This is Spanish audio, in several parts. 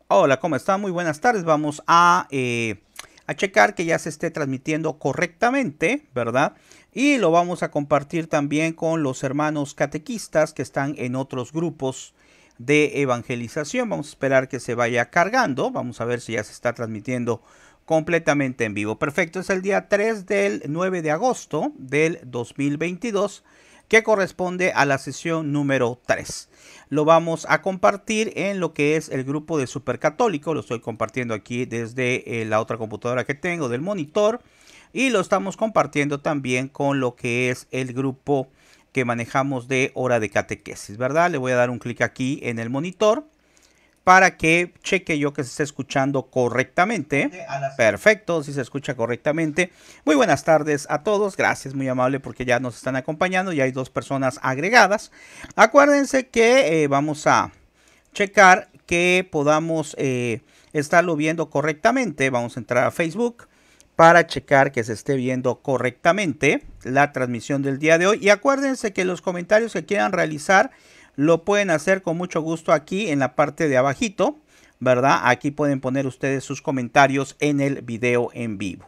Hola, ¿cómo están? Muy buenas tardes. Vamos a checar que ya se esté transmitiendo correctamente, ¿verdad? Y lo vamos a compartir también con los hermanos catequistas que están en otros grupos de evangelización. Vamos a esperar que se vaya cargando. Vamos a ver si ya se está transmitiendo completamente en vivo. Perfecto, es el día 3 del 9 de agosto del 2022, que corresponde a la sesión número 3. Lo vamos a compartir en lo que es el grupo de Supercatólico. Lo estoy compartiendo aquí desde la otra computadora que tengo del monitor. Y lo estamos compartiendo también con lo que es el grupo que manejamos de hora de catequesis, ¿verdad? Le voy a dar un clic aquí en el monitor para que cheque yo que se esté escuchando correctamente. Perfecto, si se escucha correctamente. Muy buenas tardes a todos, gracias, muy amable porque ya nos están acompañando, ya hay 2 personas agregadas. Acuérdense que vamos a checar que podamos estarlo viendo correctamente. Vamos a entrar a Facebook para checar que se esté viendo correctamente la transmisión del día de hoy. Y acuérdense que los comentarios que quieran realizar lo pueden hacer con mucho gusto aquí en la parte de abajito, ¿verdad? Aquí pueden poner ustedes sus comentarios en el video en vivo.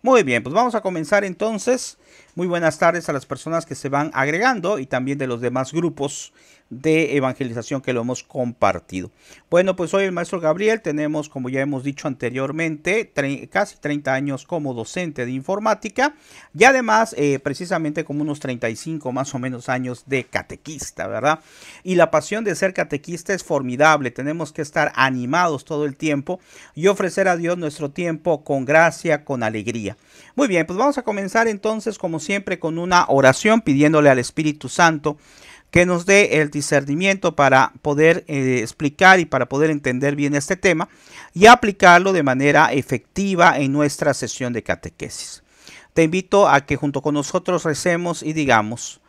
Muy bien, pues vamos a comenzar entonces. Muy buenas tardes a las personas que se van agregando y también de los demás grupos de evangelización que lo hemos compartido. Bueno, pues hoy el maestro Gabriel tenemos, como ya hemos dicho anteriormente, casi 30 años como docente de informática y además precisamente como unos 35 más o menos años de catequista, ¿verdad? Y la pasión de ser catequista es formidable, tenemos que estar animados todo el tiempo y ofrecer a Dios nuestro tiempo con gracia, con alegría. Muy bien, pues vamos a comenzar entonces como siempre con una oración pidiéndole al Espíritu Santo que nos dé el discernimiento para poder explicar y para poder entender bien este tema y aplicarlo de manera efectiva en nuestra sesión de catequesis. Te invito a que junto con nosotros recemos y digamos: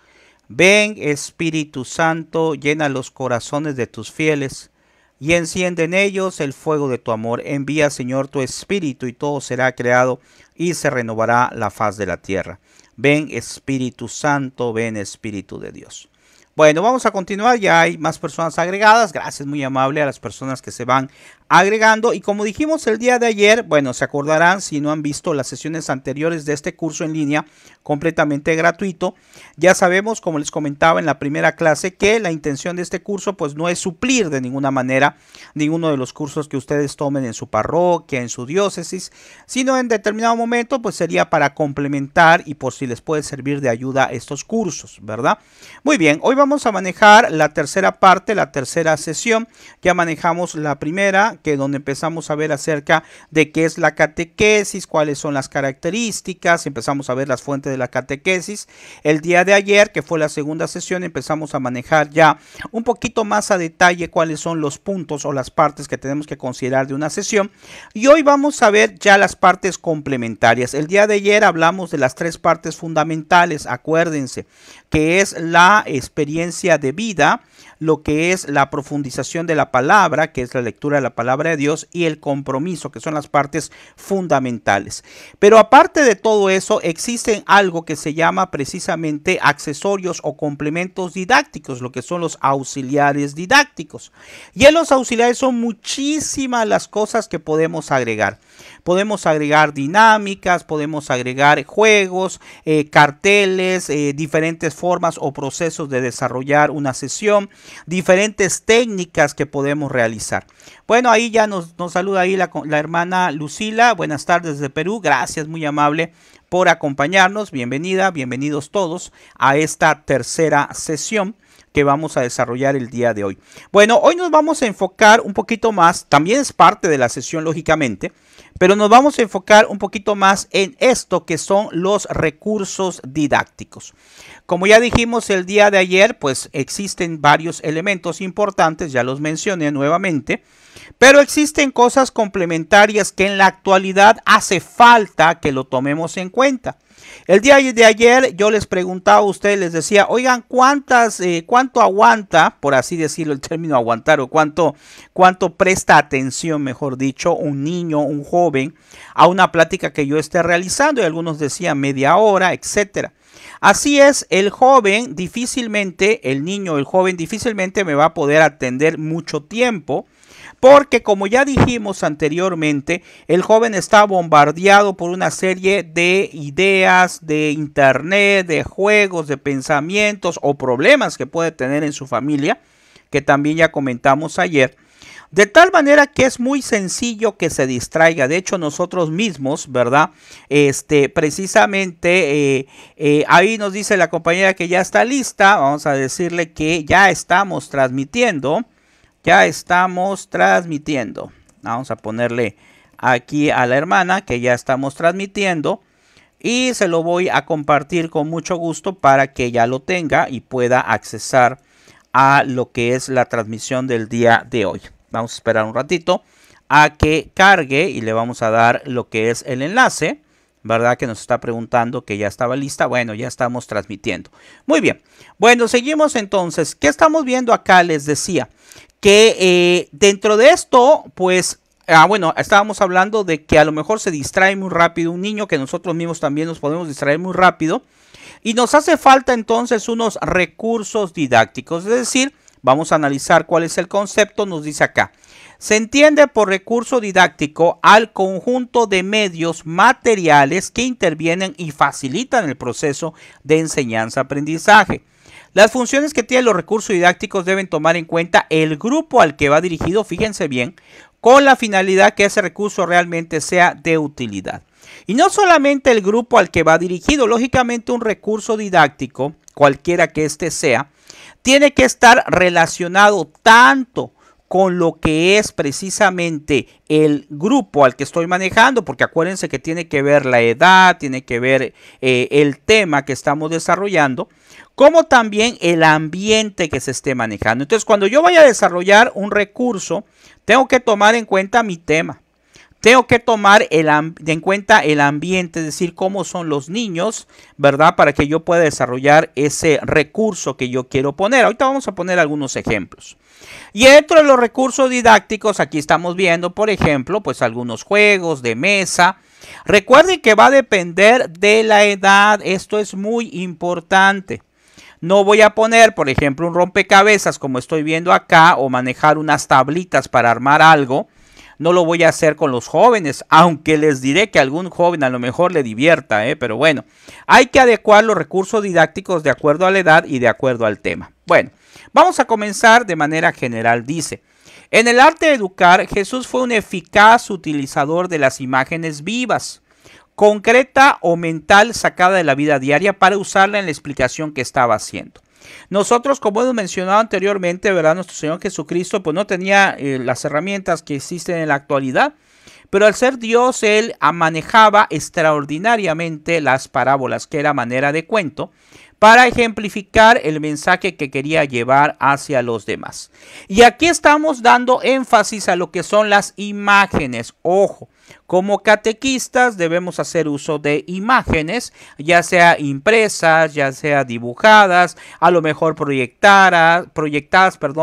ven Espíritu Santo, llena los corazones de tus fieles y enciende en ellos el fuego de tu amor. Envía, Señor, tu Espíritu y todo será creado y se renovará la faz de la tierra. Ven Espíritu Santo, ven Espíritu de Dios. Bueno, vamos a continuar, ya hay más personas agregadas, gracias muy amable a las personas que se van agregando y como dijimos el día de ayer, bueno, se acordarán si no han visto las sesiones anteriores de este curso en línea completamente gratuito, ya sabemos, como les comentaba en la primera clase, que la intención de este curso pues no es suplir de ninguna manera ninguno de los cursos que ustedes tomen en su parroquia, en su diócesis, sino en determinado momento pues sería para complementar y por si les puede servir de ayuda estos cursos, ¿verdad? Muy bien, hoy vamos a manejar la tercera parte, la tercera sesión. Ya manejamos la primera, que donde empezamos a ver acerca de qué es la catequesis, cuáles son las características, empezamos a ver las fuentes de la catequesis. El día de ayer, que fue la segunda sesión, empezamos a manejar ya un poquito más a detalle cuáles son los puntos o las partes que tenemos que considerar de una sesión. Y hoy vamos a ver ya las partes complementarias. El día de ayer hablamos de las 3 partes fundamentales, acuérdense, que es la experiencia de vida, lo que es la profundización de la palabra, que es la lectura de la palabra de Dios, y el compromiso, que son las partes fundamentales. Pero aparte de todo eso, existen algo que se llama precisamente accesorios o complementos didácticos, lo que son los auxiliares didácticos. Y en los auxiliares son muchísimas las cosas que podemos agregar. Podemos agregar dinámicas, podemos agregar juegos, carteles, diferentes formas o procesos de desarrollar una sesión, diferentes técnicas que podemos realizar. Bueno, ahí ya nos saluda ahí la hermana Lucila. Buenas tardes desde Perú. Gracias, muy amable por acompañarnos. Bienvenida, bienvenidos todos a esta tercera sesión que vamos a desarrollar el día de hoy. Bueno, hoy nos vamos a enfocar un poquito más, también es parte de la sesión lógicamente, pero nos vamos a enfocar un poquito más en esto que son los recursos didácticos. Como ya dijimos el día de ayer, pues existen varios elementos importantes, ya los mencioné nuevamente, pero existen cosas complementarias que en la actualidad hace falta que lo tomemos en cuenta. El día de ayer yo les preguntaba a ustedes, les decía, oigan, ¿cuánto aguanta, por así decirlo el término aguantar, o cuánto presta atención, mejor dicho, un niño, un joven, a una plática que yo esté realizando? Y algunos decían media hora, etcétera. Así es, el joven difícilmente, el niño o el joven difícilmente me va a poder atender mucho tiempo, porque como ya dijimos anteriormente, el joven está bombardeado por una serie de ideas de internet, de juegos, de pensamientos o problemas que puede tener en su familia, que también ya comentamos ayer. De tal manera que es muy sencillo que se distraiga. De hecho, nosotros mismos, ¿verdad? Precisamente ahí nos dice la compañera que ya está lista. Vamos a decirle que ya estamos transmitiendo. Ya estamos transmitiendo. Vamos a ponerle aquí a la hermana que ya estamos transmitiendo. Y se lo voy a compartir con mucho gusto para que ya lo tenga y pueda accesar a lo que es la transmisión del día de hoy. Vamos a esperar un ratito a que cargue y le vamos a dar lo que es el enlace, ¿verdad? Que nos está preguntando que ya estaba lista. Bueno, ya estamos transmitiendo. Muy bien. Bueno, seguimos entonces. ¿Qué estamos viendo acá? Les decía que dentro de esto, pues, bueno, estábamos hablando de que a lo mejor se distrae muy rápido un niño, que nosotros mismos también nos podemos distraer muy rápido. Y nos hace falta entonces unos recursos didácticos, es decir, vamos a analizar cuál es el concepto. Nos dice acá: se entiende por recurso didáctico al conjunto de medios materiales que intervienen y facilitan el proceso de enseñanza-aprendizaje. Las funciones que tienen los recursos didácticos deben tomar en cuenta el grupo al que va dirigido, fíjense bien, con la finalidad que ese recurso realmente sea de utilidad. Y no solamente el grupo al que va dirigido, lógicamente un recurso didáctico, cualquiera que éste sea, tiene que estar relacionado tanto con lo que es precisamente el grupo al que estoy manejando, porque acuérdense que tiene que ver la edad, tiene que ver el tema que estamos desarrollando, como también el ambiente que se esté manejando. Entonces, cuando yo vaya a desarrollar un recurso, tengo que tomar en cuenta mi tema. Tengo que tomar en cuenta el ambiente, es decir, cómo son los niños, ¿verdad? Para que yo pueda desarrollar ese recurso que yo quiero poner. Ahorita vamos a poner algunos ejemplos. Y dentro de los recursos didácticos, aquí estamos viendo, por ejemplo, pues algunos juegos de mesa. Recuerden que va a depender de la edad. Esto es muy importante. No voy a poner, por ejemplo, un rompecabezas como estoy viendo acá, o manejar unas tablitas para armar algo. No lo voy a hacer con los jóvenes, aunque les diré que a algún joven a lo mejor le divierta, pero bueno, hay que adecuar los recursos didácticos de acuerdo a la edad y de acuerdo al tema. Bueno, vamos a comenzar de manera general. Dice: en el arte de educar, Jesús fue un eficaz utilizador de las imágenes vivas, concreta o mental sacada de la vida diaria para usarla en la explicación que estaba haciendo. Nosotros, como hemos mencionado anteriormente, ¿verdad? Nuestro Señor Jesucristo pues no tenía las herramientas que existen en la actualidad, pero al ser Dios, Él manejaba extraordinariamente las parábolas, que era manera de cuento, para ejemplificar el mensaje que quería llevar hacia los demás. Y aquí estamos dando énfasis a lo que son las imágenes. Ojo, como catequistas debemos hacer uso de imágenes, ya sea impresas, ya sea dibujadas, a lo mejor proyectadas,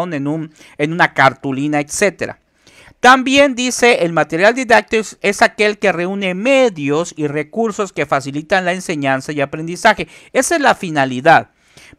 en una cartulina, etcétera. También dice: el material didáctico es aquel que reúne medios y recursos que facilitan la enseñanza y aprendizaje. Esa es la finalidad,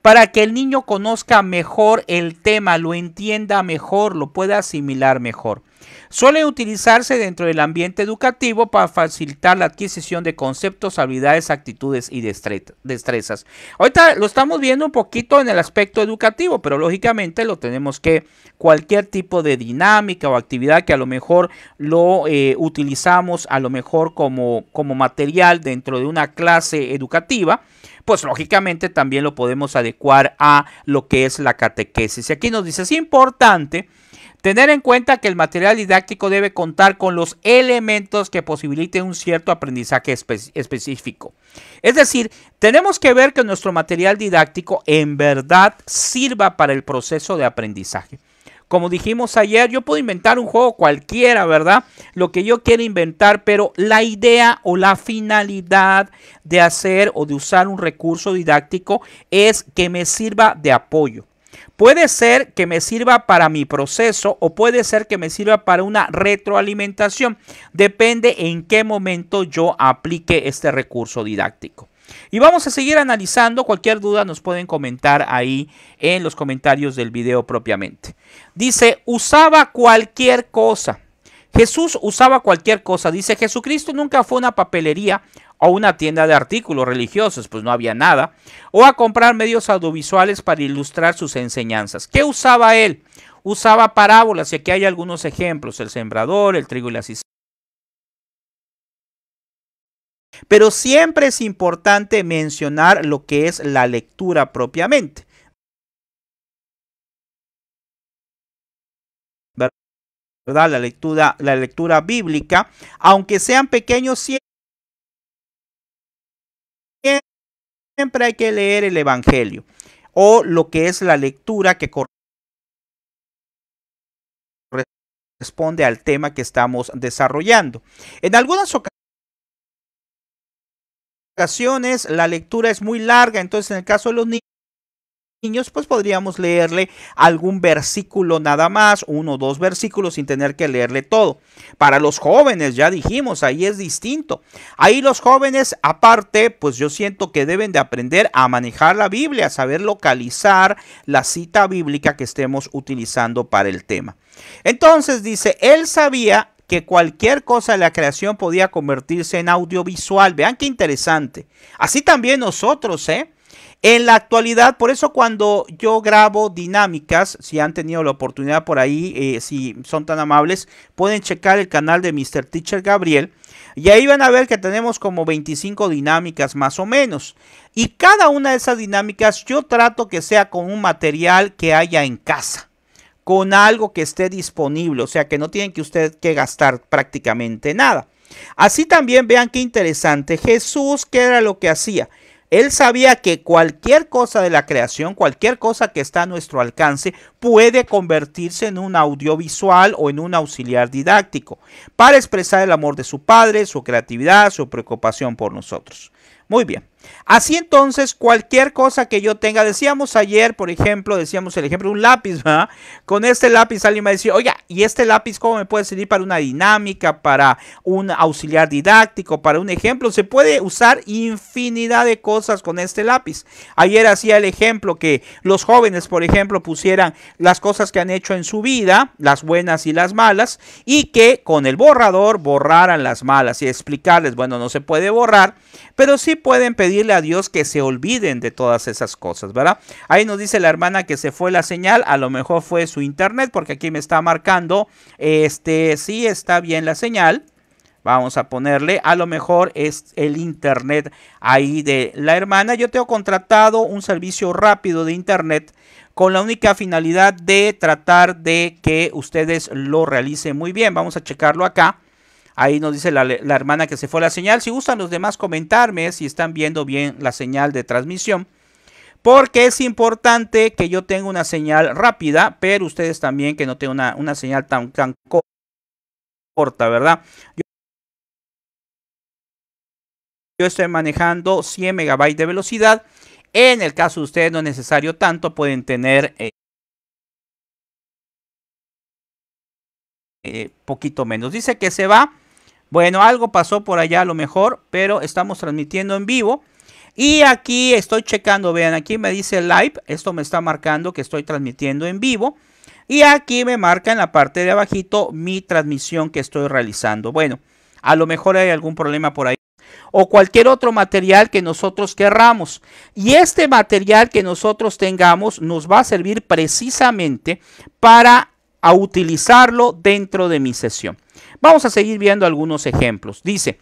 para que el niño conozca mejor el tema, lo entienda mejor, lo pueda asimilar mejor. Suele utilizarse dentro del ambiente educativo para facilitar la adquisición de conceptos, habilidades, actitudes y destrezas. Ahorita lo estamos viendo un poquito en el aspecto educativo, pero lógicamente lo tenemos que, cualquier tipo de dinámica o actividad que a lo mejor lo utilizamos a lo mejor como material dentro de una clase educativa, pues lógicamente también lo podemos adecuar a lo que es la catequesis. Y aquí nos dice: es importante tener en cuenta que el material didáctico debe contar con los elementos que posibiliten un cierto aprendizaje específico. Es decir, tenemos que ver que nuestro material didáctico en verdad sirva para el proceso de aprendizaje. Como dijimos ayer, yo puedo inventar un juego cualquiera, ¿verdad? Lo que yo quiera inventar, pero la idea o la finalidad de hacer o de usar un recurso didáctico es que me sirva de apoyo. Puede ser que me sirva para mi proceso o puede ser que me sirva para una retroalimentación. Depende en qué momento yo aplique este recurso didáctico. Y vamos a seguir analizando. Cualquier duda nos pueden comentar ahí en los comentarios del video propiamente. Dice, usaba cualquier cosa. Jesús usaba cualquier cosa. Dice, Jesucristo nunca fue a una papelería o una tienda de artículos religiosos, pues no había nada, o a comprar medios audiovisuales para ilustrar sus enseñanzas. ¿Qué usaba él? Usaba parábolas, y aquí hay algunos ejemplos: el sembrador, el trigo y la cizaña. Pero siempre es importante mencionar lo que es la lectura propiamente, ¿verdad? La lectura bíblica, aunque sean pequeños, siempre hay que leer el Evangelio o lo que es la lectura que corresponde al tema que estamos desarrollando. En algunas ocasiones la lectura es muy larga, entonces en el caso de los niños, pues podríamos leerle algún versículo nada más, 1 o 2 versículos sin tener que leerle todo. Para los jóvenes, ya dijimos, ahí es distinto. Ahí los jóvenes, aparte, pues yo siento que deben de aprender a manejar la Biblia, a saber localizar la cita bíblica que estemos utilizando para el tema. Entonces dice, él sabía que cualquier cosa de la creación podía convertirse en audiovisual. Vean qué interesante. Así también nosotros, en la actualidad, por eso cuando yo grabo dinámicas, si han tenido la oportunidad por ahí, si son tan amables, pueden checar el canal de Mr. Teacher Gabriel. Y ahí van a ver que tenemos como 25 dinámicas más o menos. Y cada una de esas dinámicas yo trato que sea con un material que haya en casa, con algo que esté disponible, o sea que no tienen que usted que gastar prácticamente nada. Así también vean qué interesante. Jesús, ¿qué era lo que hacía? Él sabía que cualquier cosa de la creación, cualquier cosa que está a nuestro alcance, puede convertirse en un audiovisual o en un auxiliar didáctico para expresar el amor de su Padre, su creatividad, su preocupación por nosotros. Muy bien. Así entonces, cualquier cosa que yo tenga, decíamos ayer, por ejemplo, decíamos el ejemplo de un lápiz, ¿verdad? Con este lápiz alguien me decía, oiga, ¿y este lápiz cómo me puede servir para una dinámica, para un auxiliar didáctico, para un ejemplo? Se puede usar infinidad de cosas con este lápiz. Ayer hacía el ejemplo que los jóvenes, por ejemplo, pusieran las cosas que han hecho en su vida, las buenas y las malas, y que con el borrador borraran las malas y explicarles, bueno, no se puede borrar, pero sí pueden pedirle a Dios que se olviden de todas esas cosas, ¿verdad? Ahí nos dice la hermana que se fue la señal, a lo mejor fue su internet, porque aquí me está marcando, sí está bien la señal. Vamos a ponerle, a lo mejor es el internet ahí de la hermana. Yo tengo contratado un servicio rápido de internet con la única finalidad de tratar de que ustedes lo realicen muy bien. Vamos a checarlo acá. Ahí nos dice la hermana que se fue la señal. Si gustan los demás comentarme si están viendo bien la señal de transmisión, porque es importante que yo tenga una señal rápida, pero ustedes también que no tengan una señal tan corta, ¿verdad? Yo estoy manejando 100 megabytes de velocidad. En el caso de ustedes no es necesario tanto, pueden tener poquito menos. Dice que se va. Bueno, algo pasó por allá a lo mejor, pero estamos transmitiendo en vivo. Y aquí estoy checando, vean, aquí me dice live, esto me está marcando que estoy transmitiendo en vivo. Y aquí me marca en la parte de abajito mi transmisión que estoy realizando. Bueno, a lo mejor hay algún problema por ahí. O cualquier otro material que nosotros querramos. Y este material que nosotros tengamos nos va a servir precisamente para utilizarlo dentro de mi sesión. Vamos a seguir viendo algunos ejemplos. Dice,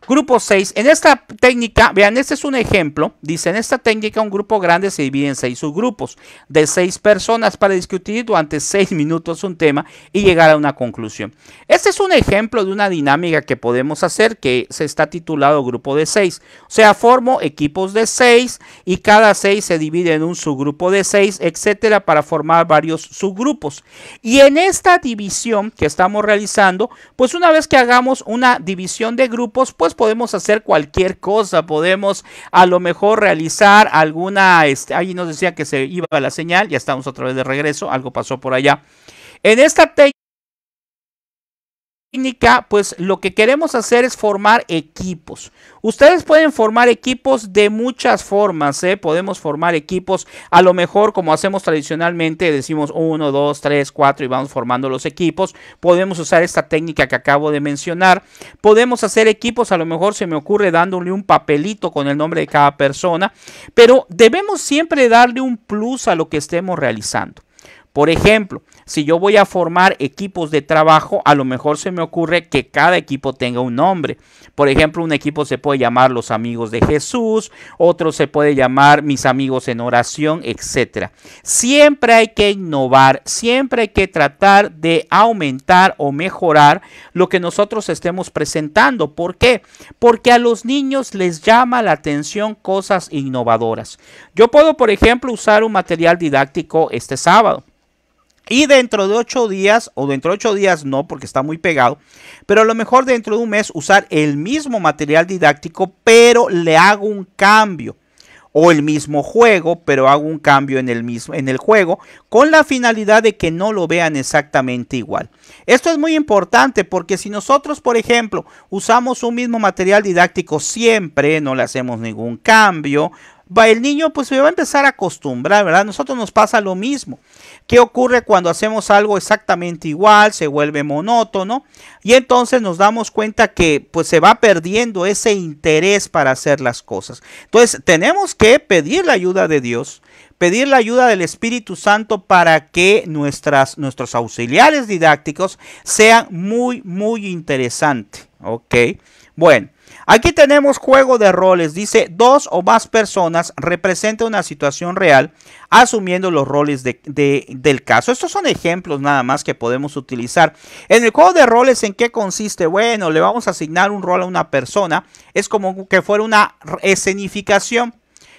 grupo 6. En esta técnica, vean, este es un ejemplo. Dice, en esta técnica un grupo grande se divide en 6 subgrupos de 6 personas para discutir durante 6 minutos un tema y llegar a una conclusión. Este es un ejemplo de una dinámica que podemos hacer que se está titulado grupo de 6. O sea, formo equipos de 6 y cada 6 se divide en un subgrupo de 6, etcétera, para formar varios subgrupos. Y en esta división que estamos realizando, pues una vez que hagamos una división de grupos, pues podemos hacer cualquier cosa. Podemos a lo mejor realizar alguna, ahí nos decía que se iba la señal, ya estamos otra vez de regreso, algo pasó por allá. En esta técnica técnica, pues lo que queremos hacer es formar equipos. Ustedes pueden formar equipos de muchas formas, ¿eh? Podemos formar equipos, a lo mejor como hacemos tradicionalmente, decimos 1, 2, 3, 4 y vamos formando los equipos. Podemos usar esta técnica que acabo de mencionar. Podemos hacer equipos, a lo mejor se me ocurre dándole un papelito con el nombre de cada persona, pero debemos siempre darle un plus a lo que estemos realizando. Por ejemplo, si yo voy a formar equipos de trabajo, a lo mejor se me ocurre que cada equipo tenga un nombre. Por ejemplo, un equipo se puede llamar Los Amigos de Jesús, otro se puede llamar Mis Amigos en Oración, etc. Siempre hay que innovar, siempre hay que tratar de aumentar o mejorar lo que nosotros estemos presentando. ¿Por qué? Porque a los niños les llama la atención cosas innovadoras. Yo puedo, por ejemplo, usar un material didáctico este sábado. Y dentro de 8 días, o dentro de 8 días no, porque está muy pegado, pero a lo mejor dentro de un mes usar el mismo material didáctico, pero le hago un cambio. O el mismo juego, pero hago un cambio en el juego, con la finalidad de que no lo vean exactamente igual. Esto es muy importante porque si nosotros, por ejemplo, usamos un mismo material didáctico siempre, no le hacemos ningún cambio, el niño pues se va a empezar a acostumbrar, ¿verdad? A nosotros nos pasa lo mismo. ¿Qué ocurre cuando hacemos algo exactamente igual? Se vuelve monótono y entonces nos damos cuenta que pues se va perdiendo ese interés para hacer las cosas. Entonces tenemos que pedir la ayuda de Dios, pedir la ayuda del Espíritu Santo para que nuestros auxiliares didácticos sean muy interesantes. ¿Ok? Bueno. Aquí tenemos juego de roles, dice 2 o más personas representa una situación real asumiendo los roles del caso. Estos son ejemplos nada más que podemos utilizar. En el juego de roles, ¿en qué consiste? Bueno, le vamos a asignar un rol a una persona, es como que fuera una escenificación.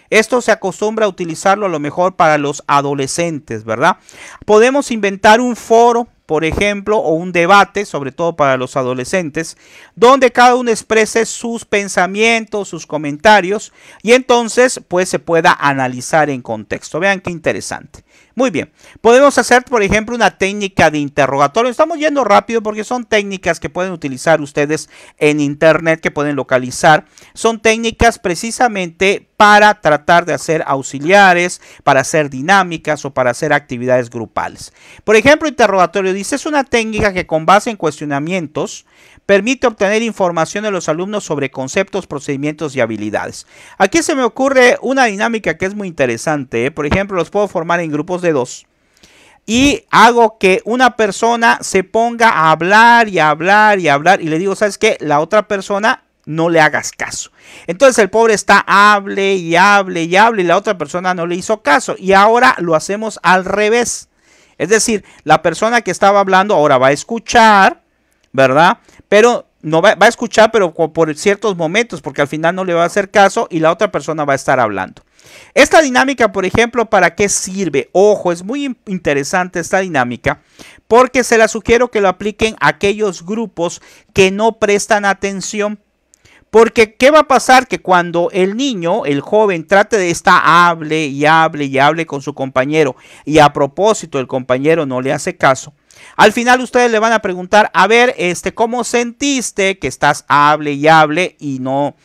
Esto se acostumbra a utilizarlo a lo mejor para los adolescentes, ¿verdad? Podemos inventar un foro, por ejemplo, o un debate, sobre todo para los adolescentes, donde cada uno exprese sus pensamientos, sus comentarios, y entonces pues se pueda analizar en contexto. Vean qué interesante. Muy bien, podemos hacer, por ejemplo, una técnica de interrogatorio. Estamos yendo rápido porque son técnicas que pueden utilizar ustedes en internet, que pueden localizar. Son técnicas precisamente para tratar de hacer auxiliares, para hacer dinámicas o para hacer actividades grupales. Por ejemplo, interrogatorio dice, es una técnica que con base en cuestionamientos permite obtener información de los alumnos sobre conceptos, procedimientos y habilidades. Aquí se me ocurre una dinámica que es muy interesante, ¿eh? Por ejemplo, los puedo formar en grupos de 2 y hago que una persona se ponga a hablar y hablar y hablar y le digo, ¿sabes qué? La otra persona no le hagas caso. Entonces el pobre está hable y hable y hable y la otra persona no le hizo caso y ahora lo hacemos al revés. Es decir, la persona que estaba hablando ahora va a escuchar, ¿verdad? Pero no va a escuchar, pero por ciertos momentos, porque al final no le va a hacer caso y la otra persona va a estar hablando. Esta dinámica, por ejemplo, ¿para qué sirve? Ojo, es muy interesante esta dinámica porque se la sugiero que lo apliquen a aquellos grupos que no prestan atención. Porque, ¿qué va a pasar? Que cuando el niño, el joven, trate de estar hable y hable y hable con su compañero y a propósito el compañero no le hace caso, al final ustedes le van a preguntar, a ver, ¿cómo sentiste que estás hable y hable y no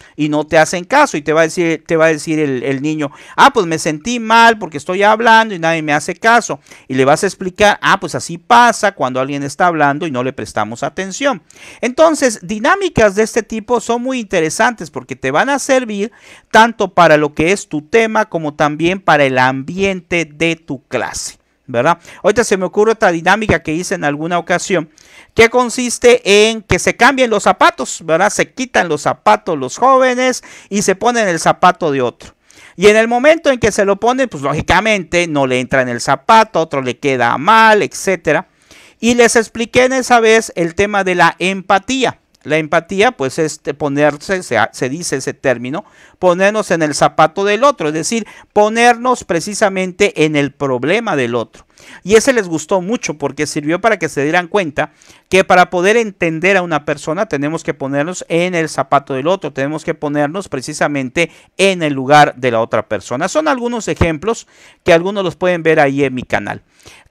te hacen caso? Y te va a decir el niño, pues me sentí mal porque estoy hablando y nadie me hace caso. Y le vas a explicar, pues así pasa cuando alguien está hablando y no le prestamos atención. Entonces, dinámicas de este tipo son muy interesantes porque te van a servir tanto para lo que es tu tema como también para el ambiente de tu clase, ¿verdad? Ahorita se me ocurre otra dinámica que hice en alguna ocasión que consiste en que se cambien los zapatos, ¿verdad? Se quitan los zapatos los jóvenes y se ponen el zapato de otro. Y en el momento en que se lo ponen, pues lógicamente no le entra en el zapato, otro le queda mal, etcétera. Y les expliqué en esa vez el tema de la empatía. La empatía, pues, es ponerse, se dice ese término, ponernos en el zapato del otro, es decir, ponernos precisamente en el problema del otro. Y ese les gustó mucho porque sirvió para que se dieran cuenta que para poder entender a una persona tenemos que ponernos en el zapato del otro, tenemos que ponernos precisamente en el lugar de la otra persona. Son algunos ejemplos que algunos los pueden ver ahí en mi canal.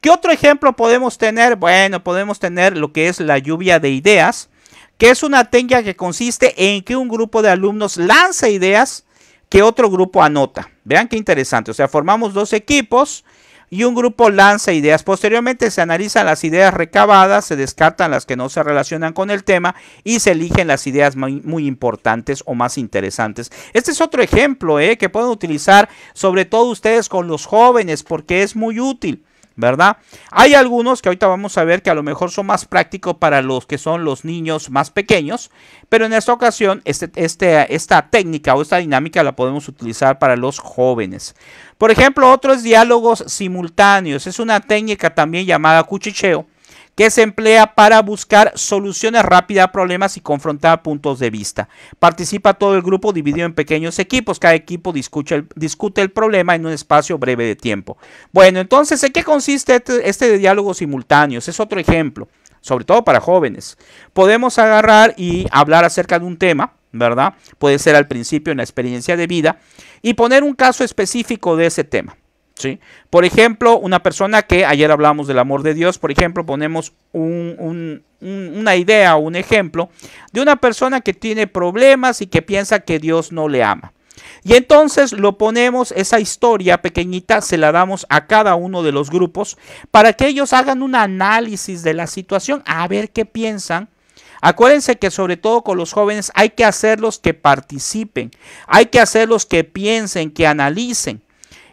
¿Qué otro ejemplo podemos tener? Bueno, podemos tener lo que es la lluvia de ideas. que es una técnica que consiste en que un grupo de alumnos lanza ideas que otro grupo anota. Vean qué interesante. O sea, formamos dos equipos y un grupo lanza ideas. Posteriormente se analizan las ideas recabadas, se descartan las que no se relacionan con el tema y se eligen las ideas muy importantes o más interesantes. Este es otro ejemplo que pueden utilizar sobre todo ustedes con los jóvenes porque es muy útil, ¿verdad? Hay algunos que ahorita vamos a ver que a lo mejor son más prácticos para los que son los niños más pequeños, pero en esta ocasión esta técnica o esta dinámica la podemos utilizar para los jóvenes. Por ejemplo, otro es diálogos simultáneos. Es una técnica también llamada cuchicheo que se emplea para buscar soluciones rápidas a problemas y confrontar puntos de vista. Participa todo el grupo dividido en pequeños equipos. Cada equipo discute el problema en un espacio breve de tiempo. Bueno, entonces, ¿en qué consiste este de diálogos simultáneos? Es otro ejemplo, sobre todo para jóvenes. Podemos agarrar y hablar acerca de un tema, ¿verdad? Puede ser al principio en la experiencia de vida y poner un caso específico de ese tema. ¿Sí? Por ejemplo, una persona que ayer hablamos del amor de Dios, por ejemplo, ponemos una idea o un ejemplo de una persona que tiene problemas y que piensa que Dios no le ama. Y entonces lo ponemos, esa historia pequeñita, se la damos a cada uno de los grupos para que ellos hagan un análisis de la situación, a ver qué piensan. Acuérdense que sobre todo con los jóvenes hay que hacerlos que participen, hay que hacerlos que piensen, que analicen.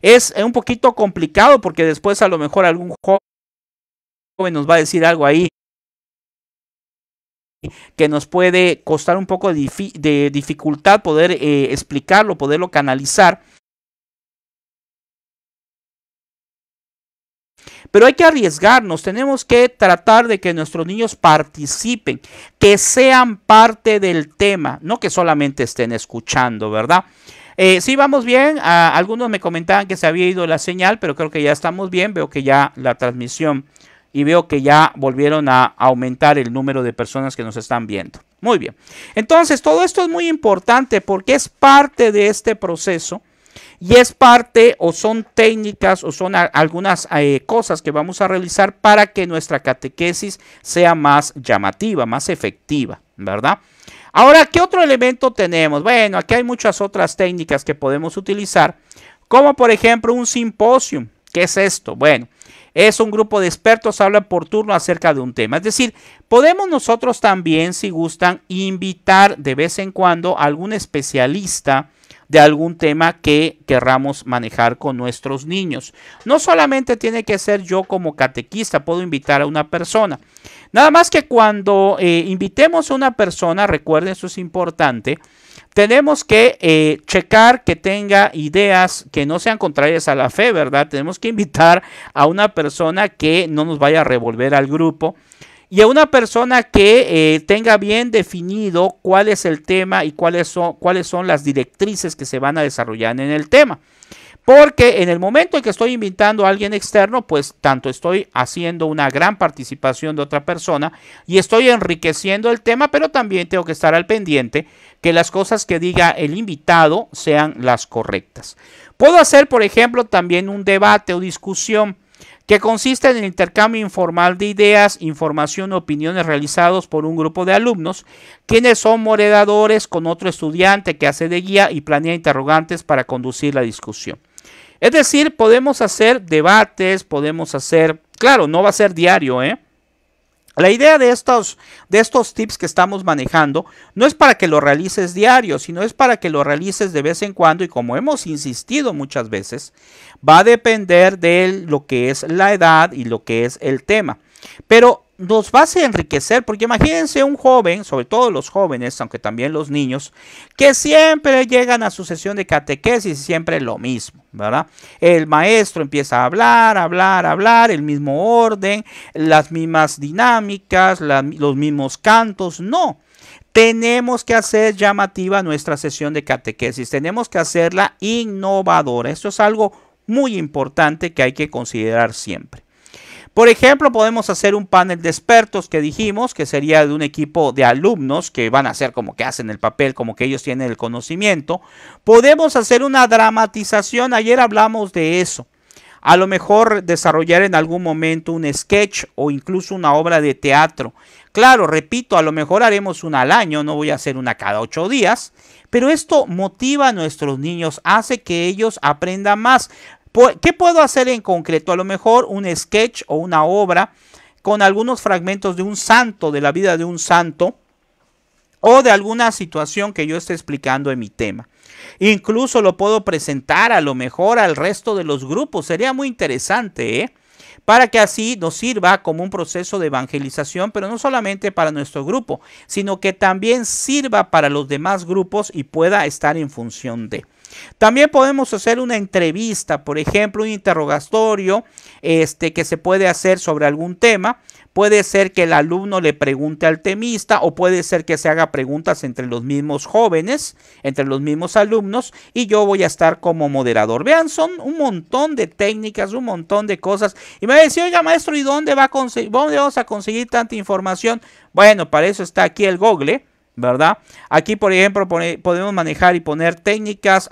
Es un poquito complicado porque después a lo mejor algún joven nos va a decir algo ahí que nos puede costar un poco de dificultad poder explicarlo, poderlo canalizar. Pero hay que arriesgarnos, tenemos que tratar de que nuestros niños participen, que sean parte del tema, no que solamente estén escuchando, ¿verdad? Sí, vamos bien. Algunos me comentaban que se había ido la señal, pero creo que ya estamos bien. Veo que ya la transmisión y veo que ya volvieron a aumentar el número de personas que nos están viendo. Muy bien. Entonces, todo esto es muy importante porque es parte de este proceso y es parte o son técnicas o son algunas cosas que vamos a realizar para que nuestra catequesis sea más llamativa, más efectiva, ¿verdad? Ahora, ¿qué otro elemento tenemos? Bueno, aquí hay muchas otras técnicas que podemos utilizar, como por ejemplo un simposio. ¿Qué es esto? Bueno, es un grupo de expertos, hablan por turno acerca de un tema. Es decir, podemos nosotros también, si gustan, invitar de vez en cuando a algún especialista de algún tema que querramos manejar con nuestros niños. No solamente tiene que ser yo como catequista, puedo invitar a una persona. Nada más que cuando invitemos a una persona, recuerden, eso es importante, tenemos que checar que tenga ideas que no sean contrarias a la fe, ¿verdad? Tenemos que invitar a una persona que no nos vaya a revolver al grupo y a una persona que tenga bien definido cuál es el tema y cuáles son las directrices que se van a desarrollar en el tema. Porque en el momento en que estoy invitando a alguien externo, pues tanto estoy haciendo una gran participación de otra persona y estoy enriqueciendo el tema, pero también tengo que estar al pendiente que las cosas que diga el invitado sean las correctas. Puedo hacer, por ejemplo, también un debate o discusión que consiste en el intercambio informal de ideas, información o opiniones realizados por un grupo de alumnos, quienes son moderadores con otro estudiante que hace de guía y planea interrogantes para conducir la discusión. Es decir, podemos hacer debates, podemos hacer, claro, no va a ser diario, La idea de estos tips que estamos manejando no es para que lo realices diario, sino es para que lo realices de vez en cuando y como hemos insistido muchas veces, va a depender de lo que es la edad y lo que es el tema. Pero nos va a enriquecer, porque imagínense un joven, sobre todo los jóvenes, aunque también los niños, que siempre llegan a su sesión de catequesis y siempre lo mismo, ¿verdad? El maestro empieza a hablar, el mismo orden, las mismas dinámicas, los mismos cantos. No, tenemos que hacer llamativa nuestra sesión de catequesis, tenemos que hacerla innovadora. Esto es algo muy importante que hay que considerar siempre. Por ejemplo, podemos hacer un panel de expertos que dijimos que sería de un equipo de alumnos que van a hacer como que hacen el papel, como que ellos tienen el conocimiento. Podemos hacer una dramatización, ayer hablamos de eso. A lo mejor desarrollar en algún momento un sketch o incluso una obra de teatro. Claro, repito, a lo mejor haremos una al año, no voy a hacer una cada 8 días, pero esto motiva a nuestros niños, hace que ellos aprendan más. ¿Qué puedo hacer en concreto? A lo mejor un sketch o una obra con algunos fragmentos de un santo, de la vida de un santo, o de alguna situación que yo esté explicando en mi tema. Incluso lo puedo presentar a lo mejor al resto de los grupos. Sería muy interesante, ¿eh? Para que así nos sirva como un proceso de evangelización, pero no solamente para nuestro grupo, sino que también sirva para los demás grupos y pueda estar en función de. También podemos hacer una entrevista, por ejemplo, un interrogatorio que se puede hacer sobre algún tema. Puede ser que el alumno le pregunte al temista o puede ser que se haga preguntas entre los mismos jóvenes, entre los mismos alumnos y yo voy a estar como moderador. Vean, son un montón de técnicas, un montón de cosas. Y me va a decir, oiga maestro, ¿y dónde vamos a conseguir tanta información? Bueno, para eso está aquí el Google, ¿verdad? Aquí, por ejemplo, podemos manejar y poner técnicas,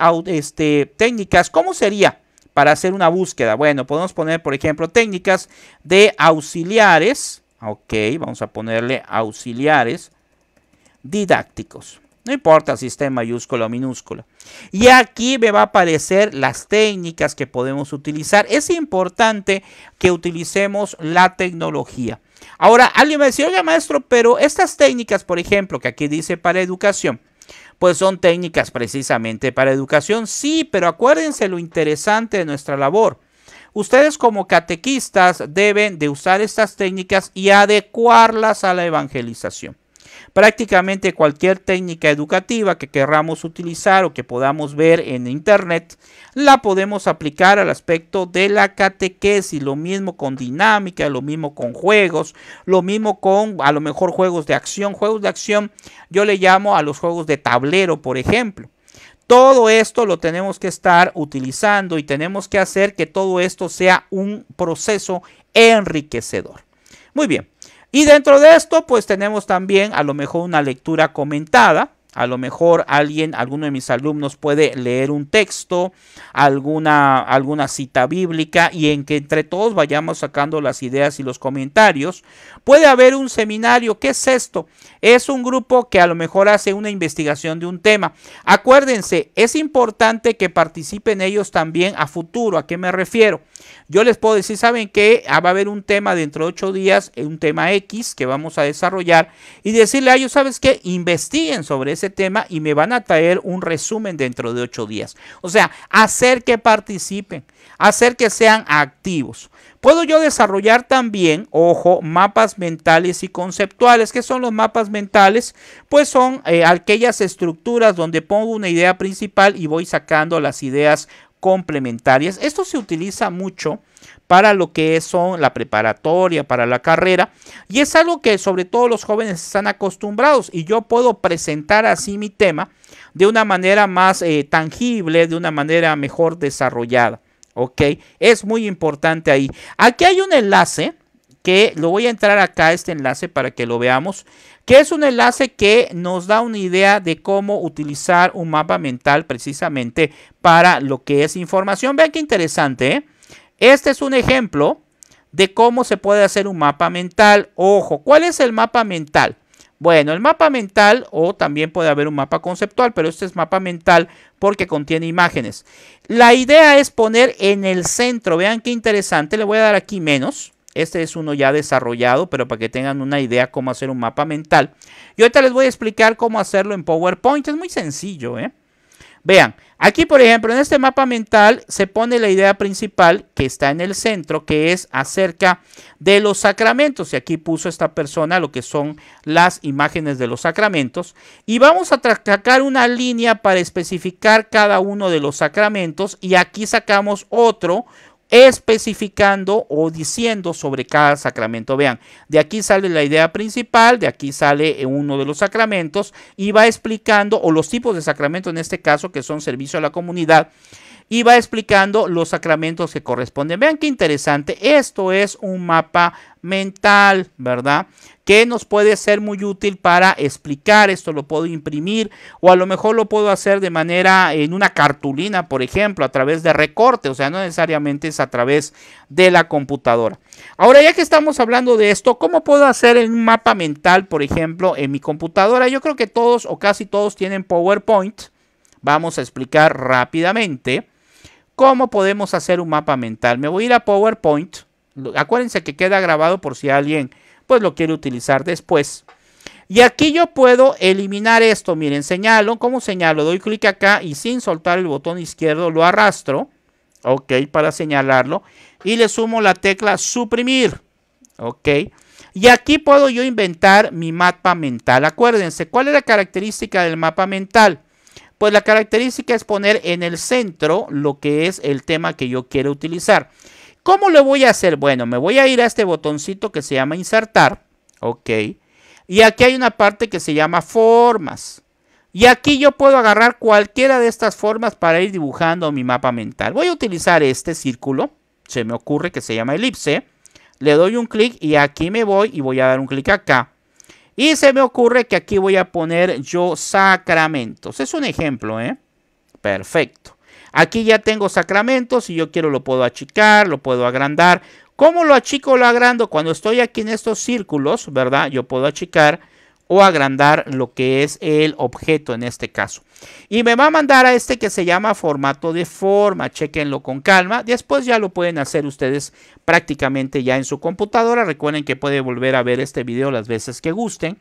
¿cómo sería para hacer una búsqueda? Bueno, podemos poner, por ejemplo, técnicas de auxiliares. Ok, vamos a ponerle auxiliares didácticos. No importa si está en mayúscula o minúscula. Y aquí me va a aparecer las técnicas que podemos utilizar. Es importante que utilicemos la tecnología. Ahora, alguien me decía, oye maestro, pero estas técnicas, por ejemplo, que aquí dice para educación, pues son técnicas precisamente para educación. Sí, pero acuérdense lo interesante de nuestra labor. Ustedes como catequistas deben de usar estas técnicas y adecuarlas a la evangelización. Prácticamente cualquier técnica educativa que querramos utilizar o que podamos ver en internet, la podemos aplicar al aspecto de la catequesis. Lo mismo con dinámica, lo mismo con juegos, lo mismo con a lo mejor juegos de acción. Juegos de acción yo le llamo a los juegos de tablero, por ejemplo. Todo esto lo tenemos que estar utilizando y tenemos que hacer que todo esto sea un proceso enriquecedor. Muy bien. Y dentro de esto, pues tenemos también a lo mejor una lectura comentada. A lo mejor alguno de mis alumnos puede leer un texto, alguna cita bíblica y en que entre todos vayamos sacando las ideas y los comentarios. Puede haber un seminario. ¿Qué es esto? Es un grupo que a lo mejor hace una investigación de un tema. Acuérdense, es importante que participen ellos también a futuro. ¿A qué me refiero? Yo les puedo decir, ¿saben qué? Va a haber un tema dentro de 8 días, un tema X que vamos a desarrollar y decirle a ellos, ¿sabes qué? Investiguen sobre ese tema y me van a traer un resumen dentro de 8 días. O sea, hacer que participen, hacer que sean activos. Puedo yo desarrollar también, ojo, mapas mentales y conceptuales. ¿Qué son los mapas mentales? Pues son aquellas estructuras donde pongo una idea principal y voy sacando las ideas complementarias. Esto se utiliza mucho para lo que son la preparatoria, para la carrera, y es algo que sobre todo los jóvenes están acostumbrados y yo puedo presentar así mi tema de una manera más tangible, de una manera mejor desarrollada. Ok, es muy importante ahí. Aquí hay un enlace que lo voy a entrar acá, este enlace para que lo veamos, que es un enlace que nos da una idea de cómo utilizar un mapa mental precisamente para lo que es información. Vean qué interesante, ¿eh? Este es un ejemplo de cómo se puede hacer un mapa mental. Ojo, ¿cuál es el mapa mental? Bueno, el mapa mental, o también puede haber un mapa conceptual, pero este es mapa mental porque contiene imágenes. La idea es poner en el centro, vean qué interesante, le voy a dar aquí menos. Este es uno ya desarrollado, pero para que tengan una idea cómo hacer un mapa mental. Y ahorita les voy a explicar cómo hacerlo en PowerPoint. Es muy sencillo, ¿eh? Vean, aquí por ejemplo en este mapa mental se pone la idea principal que está en el centro, que es acerca de los sacramentos. Y aquí puso esta persona lo que son las imágenes de los sacramentos. Y vamos a sacar una línea para especificar cada uno de los sacramentos. Y aquí sacamos otro especificando o diciendo sobre cada sacramento. Vean, de aquí sale la idea principal, de aquí sale uno de los sacramentos y va explicando, o los tipos de sacramentos en este caso, que son servicio a la comunidad, y va explicando los sacramentos que corresponden. Vean qué interesante, esto es un mapa mental, ¿verdad? Que nos puede ser muy útil para explicar. Esto lo puedo imprimir o a lo mejor lo puedo hacer de manera en una cartulina, por ejemplo, a través de recorte, o sea, no necesariamente es a través de la computadora. Ahora, ya que estamos hablando de esto, ¿cómo puedo hacer un mapa mental, por ejemplo, en mi computadora? Yo creo que todos o casi todos tienen PowerPoint. Vamos a explicar rápidamente cómo podemos hacer un mapa mental. Me voy a ir a PowerPoint. Acuérdense que queda grabado por si alguien pues lo quiere utilizar después. Y aquí yo puedo eliminar esto. Miren, señalo. ¿Cómo señalo? Doy clic acá y sin soltar el botón izquierdo lo arrastro. Ok, para señalarlo. Y le sumo la tecla suprimir. Ok. Y aquí puedo yo inventar mi mapa mental. Acuérdense, ¿cuál es la característica del mapa mental? Pues la característica es poner en el centro lo que es el tema que yo quiero utilizar. ¿Cómo lo voy a hacer? Bueno, me voy a ir a este botoncito que se llama insertar. Ok. Y aquí hay una parte que se llama formas. Y aquí yo puedo agarrar cualquiera de estas formas para ir dibujando mi mapa mental. Voy a utilizar este círculo. Se me ocurre que se llama elipse. Le doy un clic y aquí me voy y voy a dar un clic acá. Y se me ocurre que aquí voy a poner yo sacramentos. Es un ejemplo, ¿eh? Perfecto. Aquí ya tengo sacramentos. Si yo quiero lo puedo achicar, lo puedo agrandar. ¿Cómo lo achico o lo agrando? Cuando estoy aquí en estos círculos, ¿verdad? Yo puedo achicar o agrandar lo que es el objeto en este caso. Y me va a mandar a este que se llama formato de forma. Chequenlo con calma. Después ya lo pueden hacer ustedes prácticamente ya en su computadora. Recuerden que pueden volver a ver este video las veces que gusten.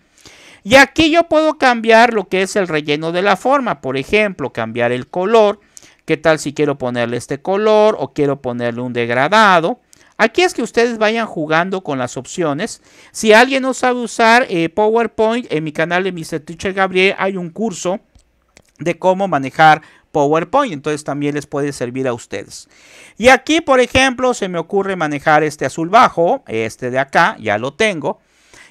Y aquí yo puedo cambiar lo que es el relleno de la forma. Por ejemplo, cambiar el color. ¿Qué tal si quiero ponerle este color o quiero ponerle un degradado? Aquí es que ustedes vayan jugando con las opciones. Si alguien no sabe usar PowerPoint, en mi canal de Mr. Teacher Gabriel hay un curso de cómo manejar PowerPoint. Entonces también les puede servir a ustedes. Y aquí, por ejemplo, se me ocurre manejar este azul bajo, este de acá, ya lo tengo.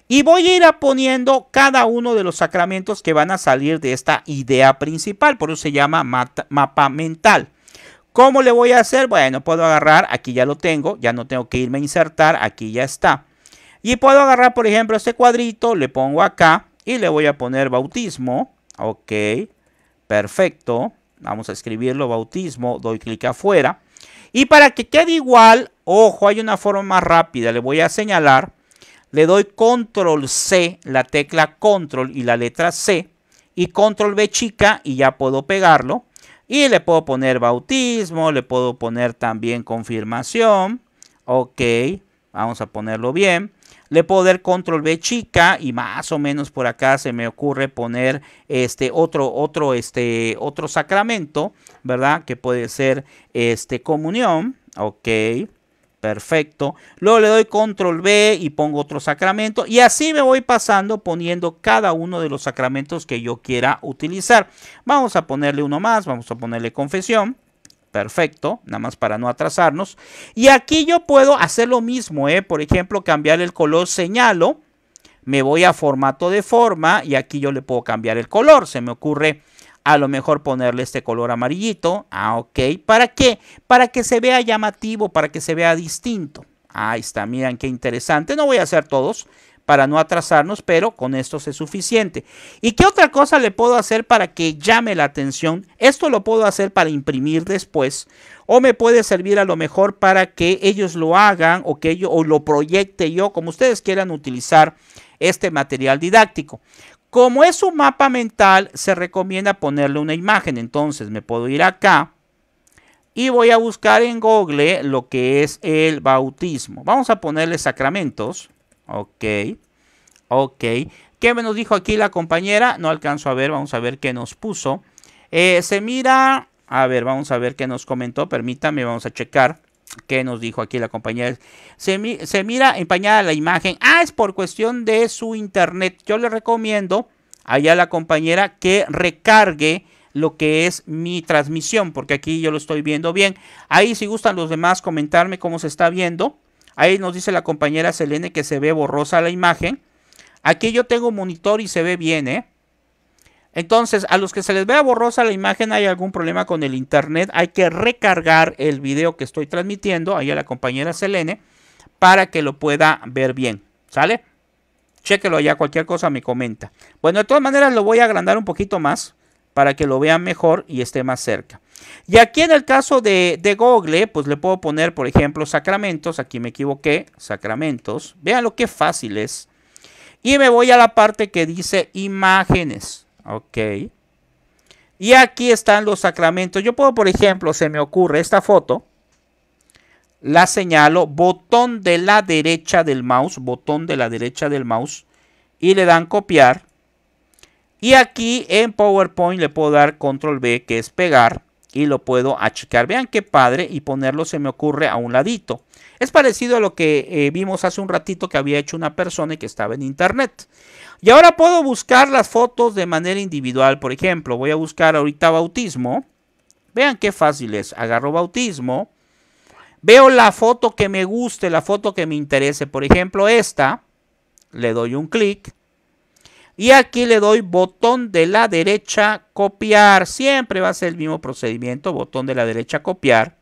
Y voy a ir poniendo cada uno de los sacramentos que van a salir de esta idea principal. Por eso se llama mapa mental. ¿Cómo le voy a hacer? Bueno, puedo agarrar, aquí ya lo tengo, ya no tengo que irme a insertar, aquí ya está. Y puedo agarrar, por ejemplo, este cuadrito, le pongo acá y le voy a poner bautismo. Ok, perfecto. Vamos a escribirlo, bautismo, doy clic afuera. Y para que quede igual, ojo, hay una forma más rápida, le voy a señalar. Le doy control C, la tecla control y la letra C. Y control B chica y ya puedo pegarlo. Y le puedo poner bautismo, le puedo poner también confirmación. Ok, vamos a ponerlo bien. Le puedo dar control B chica y más o menos por acá se me ocurre poner otro sacramento, ¿verdad? Que puede ser comunión. Ok, perfecto. Luego le doy control B y pongo otro sacramento. Y así me voy pasando poniendo cada uno de los sacramentos que yo quiera utilizar. Vamos a ponerle uno más. Vamos a ponerle confesión. Perfecto. Nada más para no atrasarnos. Y aquí yo puedo hacer lo mismo. Por ejemplo, cambiar el color. Señalo. Me voy a formato de forma. Y aquí yo le puedo cambiar el color. Se me ocurre a lo mejor ponerle este color amarillito. Ok. ¿Para qué? Para que se vea llamativo, para que se vea distinto. Ahí está, miren qué interesante. No voy a hacer todos para no atrasarnos, pero con esto es suficiente. ¿Y qué otra cosa le puedo hacer para que llame la atención? Esto lo puedo hacer para imprimir después. O me puede servir a lo mejor para que ellos lo hagan o que yo lo proyecte yo, como ustedes quieran utilizar este material didáctico. Como es un mapa mental, se recomienda ponerle una imagen. Entonces me puedo ir acá y voy a buscar en Google lo que es el bautismo. Vamos a ponerle sacramentos. Ok. Ok. ¿Qué nos dijo aquí la compañera? No alcanzo a ver. Vamos a ver qué nos puso. Se mira. A ver, vamos a ver qué nos comentó. Permítame, vamos a checar. ¿Qué nos dijo aquí la compañera? Se mira empañada la imagen. Ah, es por cuestión de su internet. Yo le recomiendo allá a la compañera que recargue lo que es mi transmisión, porque aquí yo lo estoy viendo bien. Ahí si gustan los demás comentarme cómo se está viendo. Ahí nos dice la compañera Selene que se ve borrosa la imagen. Aquí yo tengo un monitor y se ve bien, Entonces, a los que se les vea borrosa la imagen, hay algún problema con el internet. Hay que recargar el video que estoy transmitiendo, ahí a la compañera Selene, para que lo pueda ver bien, ¿sale? Chéquelo allá, cualquier cosa me comenta. Bueno, de todas maneras lo voy a agrandar un poquito más para que lo vean mejor y esté más cerca. Y aquí en el caso de Google, pues le puedo poner, por ejemplo, Sacramentos. Aquí me equivoqué, Sacramentos. Vean lo que fácil es. Y me voy a la parte que dice imágenes. Ok. Y aquí están los sacramentos. Yo puedo, por ejemplo, se me ocurre esta foto. La señalo, botón de la derecha del mouse. Botón de la derecha del mouse. Y le dan copiar. Y aquí en PowerPoint le puedo dar control V, que es pegar. Y lo puedo achicar. Vean qué padre. Y ponerlo se me ocurre a un ladito. Es parecido a lo que vimos hace un ratito que había hecho una persona y que estaba en internet. Y ahora puedo buscar las fotos de manera individual. Por ejemplo, voy a buscar ahorita bautismo. Vean qué fácil es. Agarro bautismo. Veo la foto que me guste, la foto que me interese. Por ejemplo, esta. Le doy un clic. Y aquí le doy botón de la derecha, copiar. Siempre va a ser el mismo procedimiento. Botón de la derecha, copiar.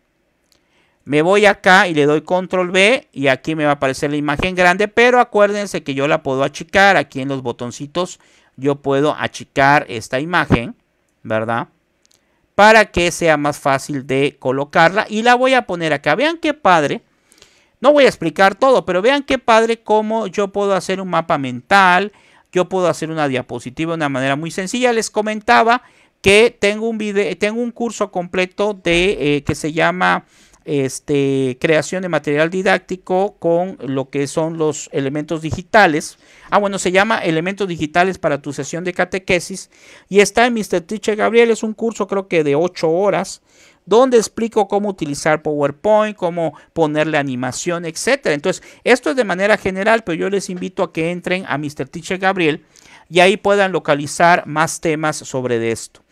Me voy acá y le doy control V y aquí me va a aparecer la imagen grande, pero acuérdense que yo la puedo achicar. Aquí en los botoncitos yo puedo achicar esta imagen, ¿verdad? Para que sea más fácil de colocarla y la voy a poner acá. Vean qué padre. No voy a explicar todo, pero vean qué padre cómo yo puedo hacer un mapa mental. Yo puedo hacer una diapositiva de una manera muy sencilla. Les comentaba que tengo un curso completo de que se llama creación de material didáctico con lo que son los elementos digitales. Bueno, se llama Elementos Digitales para tu sesión de catequesis y está en Mr. Teacher Gabriel. Es un curso creo que de 8 horas donde explico cómo utilizar PowerPoint, cómo ponerle animación, etcétera. Entonces, esto es de manera general, pero yo les invito a que entren a Mr. Teacher Gabriel y ahí puedan localizar más temas sobre esto.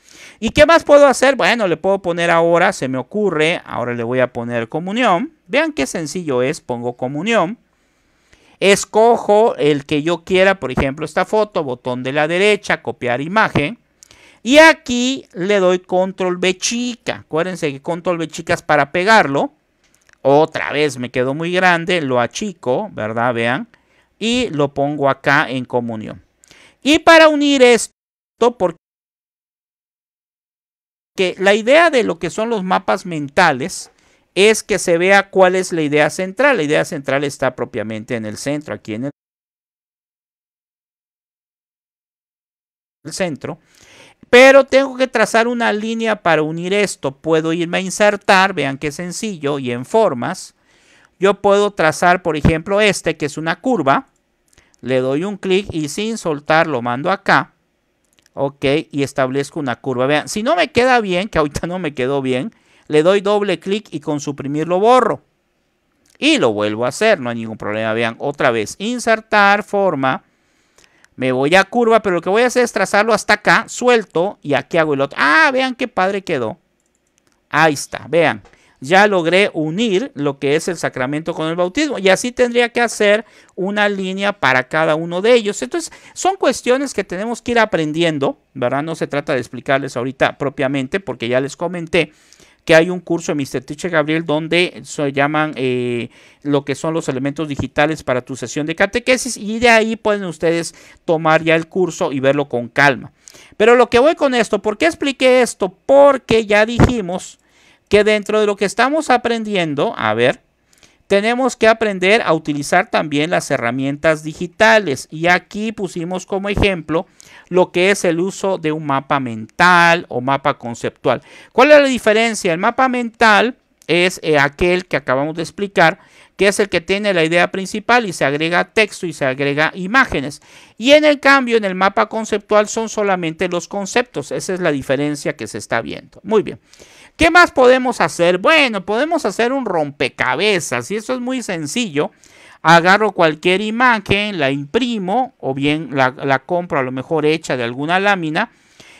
¿Y qué más puedo hacer? Bueno, le puedo poner ahora, se me ocurre, ahora le voy a poner comunión. Vean qué sencillo es, pongo comunión. Escojo el que yo quiera, por ejemplo, esta foto, botón de la derecha, copiar imagen. Y aquí le doy control V chica. Acuérdense que control V chica es para pegarlo. Otra vez me quedó muy grande, lo achico, ¿verdad? Vean. Y lo pongo acá en comunión. Y para unir esto, porque la idea de lo que son los mapas mentales es que se vea cuál es la idea central. La idea central está propiamente en el centro, aquí en el centro. Pero tengo que trazar una línea para unir esto. Puedo irme a insertar, vean qué sencillo, y en formas. Yo puedo trazar, por ejemplo, que es una curva. Le doy un clic y sin soltar lo mando acá. Ok, y establezco una curva. Vean, si no me queda bien, que ahorita no me quedó bien, le doy doble clic y con suprimir lo borro. Y lo vuelvo a hacer, no hay ningún problema. Vean, otra vez, insertar, forma. Me voy a curva, pero lo que voy a hacer es trazarlo hasta acá, suelto, y aquí hago el otro. Ah, vean qué padre quedó. Ahí está, vean. Ya logré unir lo que es el sacramento con el bautismo. Y así tendría que hacer una línea para cada uno de ellos. Entonces, son cuestiones que tenemos que ir aprendiendo, ¿verdad? No se trata de explicarles ahorita propiamente, porque ya les comenté que hay un curso de Mr. Teacher Gabriel donde se llaman lo que son los elementos digitales para tu sesión de catequesis, y de ahí pueden ustedes tomar ya el curso y verlo con calma. Pero lo que voy con esto, ¿por qué expliqué esto? Porque ya dijimos que dentro de lo que estamos aprendiendo, a ver, tenemos que aprender a utilizar también las herramientas digitales. Y aquí pusimos como ejemplo lo que es el uso de un mapa mental o mapa conceptual. ¿Cuál es la diferencia? El mapa mental es aquel que acabamos de explicar, que es el que tiene la idea principal y se agrega texto y se agrega imágenes. Y en el cambio, en el mapa conceptual son solamente los conceptos. Esa es la diferencia que se está viendo. Muy bien. ¿Qué más podemos hacer? Bueno, podemos hacer un rompecabezas y eso es muy sencillo. Agarro cualquier imagen, la imprimo o bien la compro a lo mejor hecha de alguna lámina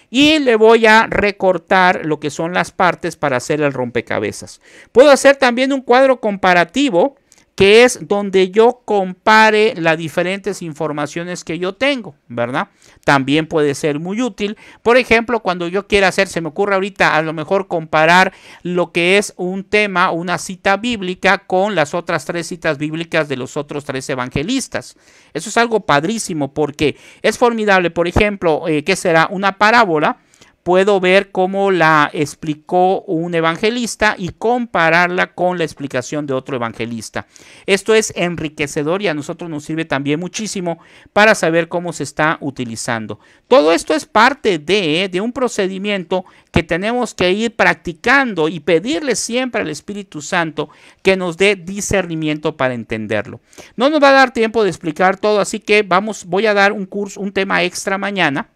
y le voy a recortar lo que son las partes para hacer el rompecabezas. Puedo hacer también un cuadro comparativo que es donde yo compare las diferentes informaciones que yo tengo, ¿verdad? También puede ser muy útil. Por ejemplo, cuando yo quiera hacer, se me ocurre ahorita a lo mejor comparar lo que es un tema, una cita bíblica con las otras 3 citas bíblicas de los otros 3 evangelistas. Eso es algo padrísimo porque es formidable. Por ejemplo, ¿qué será? Una parábola. Puedo ver cómo la explicó un evangelista y compararla con la explicación de otro evangelista. Esto es enriquecedor y a nosotros nos sirve también muchísimo para saber cómo se está utilizando. Todo esto es parte de un procedimiento que tenemos que ir practicando y pedirle siempre al Espíritu Santo que nos dé discernimiento para entenderlo. No nos va a dar tiempo de explicar todo, así que voy a dar un tema extra mañana,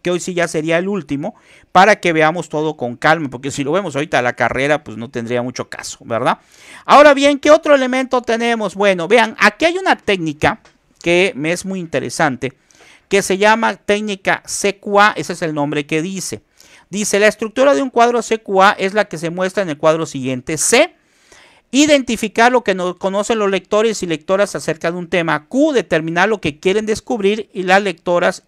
que hoy sí ya sería el último, para que veamos todo con calma, porque si lo vemos ahorita a la carrera, pues no tendría mucho caso, ¿verdad? Ahora bien, ¿qué otro elemento tenemos? Bueno, vean, aquí hay una técnica que me es muy interesante, que se llama técnica CQA, ese es el nombre que dice. Dice, la estructura de un cuadro CQA es la que se muestra en el cuadro siguiente. C, identificar lo que no conocen los lectores y lectoras acerca de un tema. Q, determinar lo que quieren descubrir y los lectores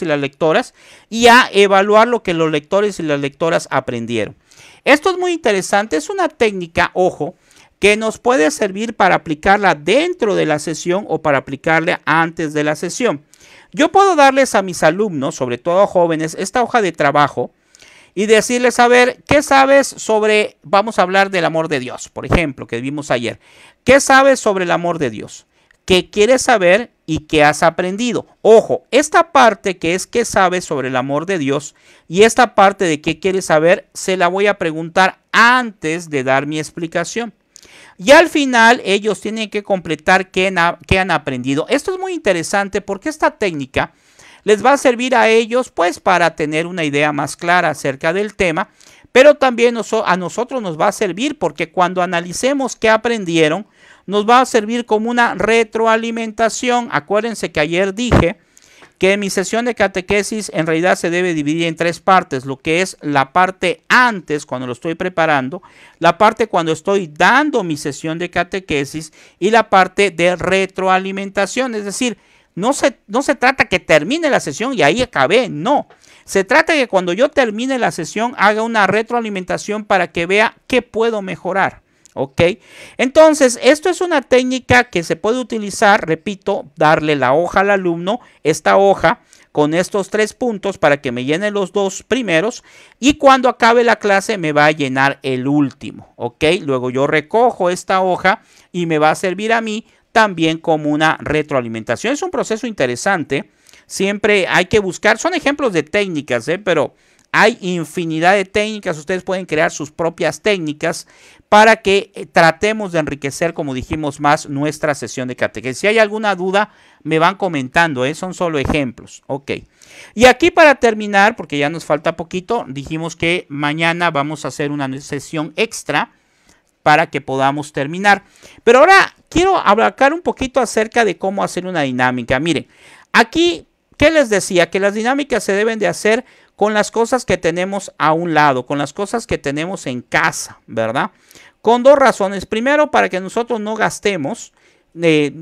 y las lectoras. Y A, evaluar lo que los lectores y las lectoras aprendieron. Esto es muy interesante, es una técnica, ojo, que nos puede servir para aplicarla dentro de la sesión o para aplicarla antes de la sesión. Yo puedo darles a mis alumnos, sobre todo a jóvenes, esta hoja de trabajo y decirles, a ver, ¿qué sabes sobre, vamos a hablar del amor de Dios, por ejemplo, que vimos ayer? ¿Qué sabes sobre el amor de Dios? ¿Qué quieres saber y qué has aprendido? Ojo, esta parte que es qué sabes sobre el amor de Dios y esta parte de qué quieres saber, se la voy a preguntar antes de dar mi explicación. Y al final ellos tienen que completar qué han aprendido. Esto es muy interesante porque esta técnica les va a servir a ellos pues para tener una idea más clara acerca del tema, pero también a nosotros nos va a servir porque cuando analicemos qué aprendieron, nos va a servir como una retroalimentación. Acuérdense que ayer dije que mi sesión de catequesis en realidad se debe dividir en 3 partes, lo que es la parte antes cuando lo estoy preparando, la parte cuando estoy dando mi sesión de catequesis y la parte de retroalimentación, es decir, no se trata que termine la sesión y ahí acabé, no. Se trata de que cuando yo termine la sesión haga una retroalimentación para que vea qué puedo mejorar. ¿Ok? Entonces, esto es una técnica que se puede utilizar, repito, darle la hoja al alumno, esta hoja con estos 3 puntos para que me llene los 2 primeros y cuando acabe la clase me va a llenar el último. ¿Ok? Luego yo recojo esta hoja y me va a servir a mí también como una retroalimentación. Es un proceso interesante, siempre hay que buscar, son ejemplos de técnicas, pero hay infinidad de técnicas, ustedes pueden crear sus propias técnicas para que tratemos de enriquecer, como dijimos, más nuestra sesión de catequesis. Si hay alguna duda, me van comentando, son solo ejemplos. Ok. Y aquí para terminar, porque ya nos falta poquito, dijimos que mañana vamos a hacer una sesión extra para que podamos terminar. Pero ahora quiero abarcar un poquito acerca de cómo hacer una dinámica. Miren, aquí, ¿qué les decía? Que las dinámicas se deben de hacer con las cosas que tenemos a un lado, con las cosas que tenemos en casa, ¿verdad? Con 2 razones. Primero, para que nosotros no gastemos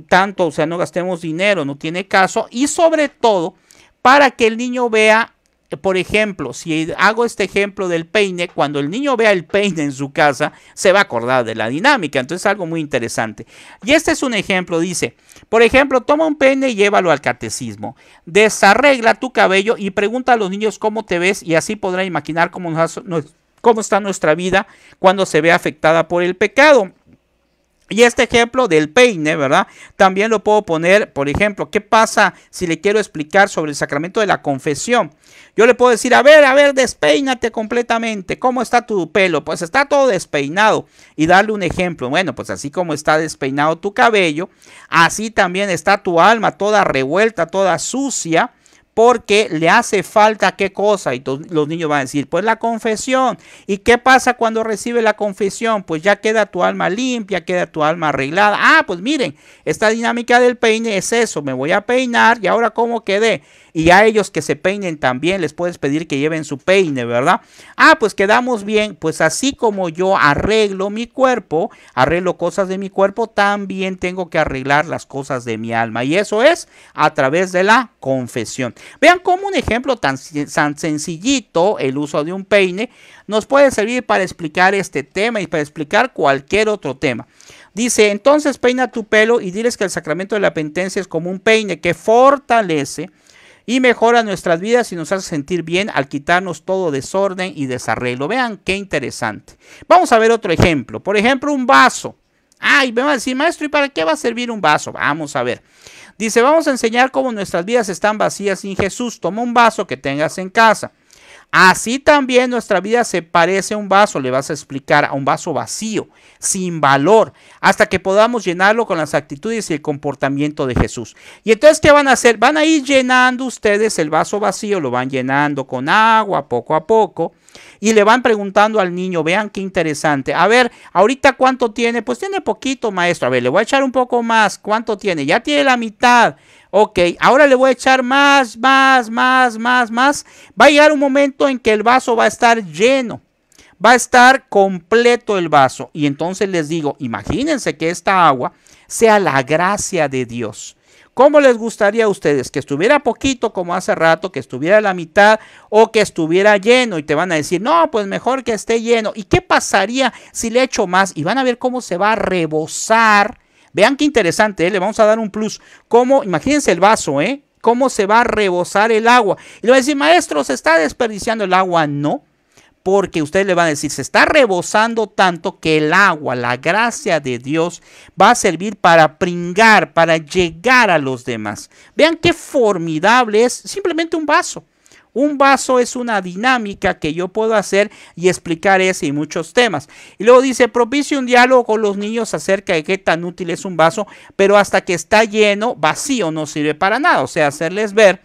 tanto, o sea, no gastemos dinero, no tiene caso. Y sobre todo, para que el niño vea, por ejemplo, si hago este ejemplo del peine, cuando el niño vea el peine en su casa, se va a acordar de la dinámica. Entonces es algo muy interesante. Y este es un ejemplo, dice, por ejemplo, toma un peine y llévalo al catecismo. Desarregla tu cabello y pregunta a los niños cómo te ves y así podrán imaginar cómo está nuestra vida cuando se ve afectada por el pecado. Y este ejemplo del peine, ¿verdad? También lo puedo poner, por ejemplo, ¿qué pasa si le quiero explicar sobre el sacramento de la confesión? Yo le puedo decir, a ver, despeínate completamente. ¿Cómo está tu pelo? Pues está todo despeinado. Y darle un ejemplo. Bueno, pues así como está despeinado tu cabello, así también está tu alma toda revuelta, toda sucia, porque le hace falta ¿qué cosa? Y los niños van a decir, pues la confesión. ¿Y qué pasa cuando recibe la confesión? Pues ya queda tu alma limpia, queda tu alma arreglada. Ah, pues miren, esta dinámica del peine es eso, me voy a peinar y ahora ¿cómo quedé? Y a ellos que se peinen también les puedes pedir que lleven su peine, ¿verdad? Ah, pues quedamos bien. Pues así como yo arreglo mi cuerpo, arreglo cosas de mi cuerpo, también tengo que arreglar las cosas de mi alma. Y eso es a través de la confesión. Vean cómo un ejemplo tan sencillito, el uso de un peine, nos puede servir para explicar este tema y para explicar cualquier otro tema. Dice, entonces peina tu pelo y diles que el sacramento de la penitencia es como un peine que fortalece y mejora nuestras vidas y nos hace sentir bien al quitarnos todo desorden y desarreglo. Vean qué interesante. Vamos a ver otro ejemplo. Por ejemplo, un vaso. Ay, me va a decir, maestro, ¿y para qué va a servir un vaso? Vamos a ver. Dice, vamos a enseñar cómo nuestras vidas están vacías sin Jesús. Toma un vaso que tengas en casa. Así también nuestra vida se parece a un vaso, le vas a explicar, a un vaso vacío, sin valor, hasta que podamos llenarlo con las actitudes y el comportamiento de Jesús. Y entonces, ¿qué van a hacer? Van a ir llenando ustedes el vaso vacío, lo van llenando con agua poco a poco y le van preguntando al niño, vean qué interesante. A ver, ahorita ¿cuánto tiene? Pues tiene poquito, maestro. A ver, le voy a echar un poco más. ¿Cuánto tiene? Ya tiene la mitad. Ok, ahora le voy a echar más. Va a llegar un momento en que el vaso va a estar lleno. Va a estar completo el vaso. Y entonces les digo, imagínense que esta agua sea la gracia de Dios. ¿Cómo les gustaría a ustedes? ¿Que estuviera poquito como hace rato, que estuviera a la mitad o que estuviera lleno? Y te van a decir, no, pues mejor que esté lleno. ¿Y qué pasaría si le echo más? Y van a ver cómo se va a rebosar. Vean qué interesante, le vamos a dar un plus. Cómo, imagínense el vaso, cómo se va a rebosar el agua. Y le va a decir, maestro, ¿se está desperdiciando el agua? No, porque ustedes le van a decir, se está rebosando tanto que el agua, la gracia de Dios, va a servir para pringar, para llegar a los demás. Vean qué formidable es simplemente un vaso. Un vaso es una dinámica que yo puedo hacer y explicar ese y muchos temas. Y luego dice, propicie un diálogo con los niños acerca de qué tan útil es un vaso, pero hasta que está lleno, vacío no sirve para nada. O sea, hacerles ver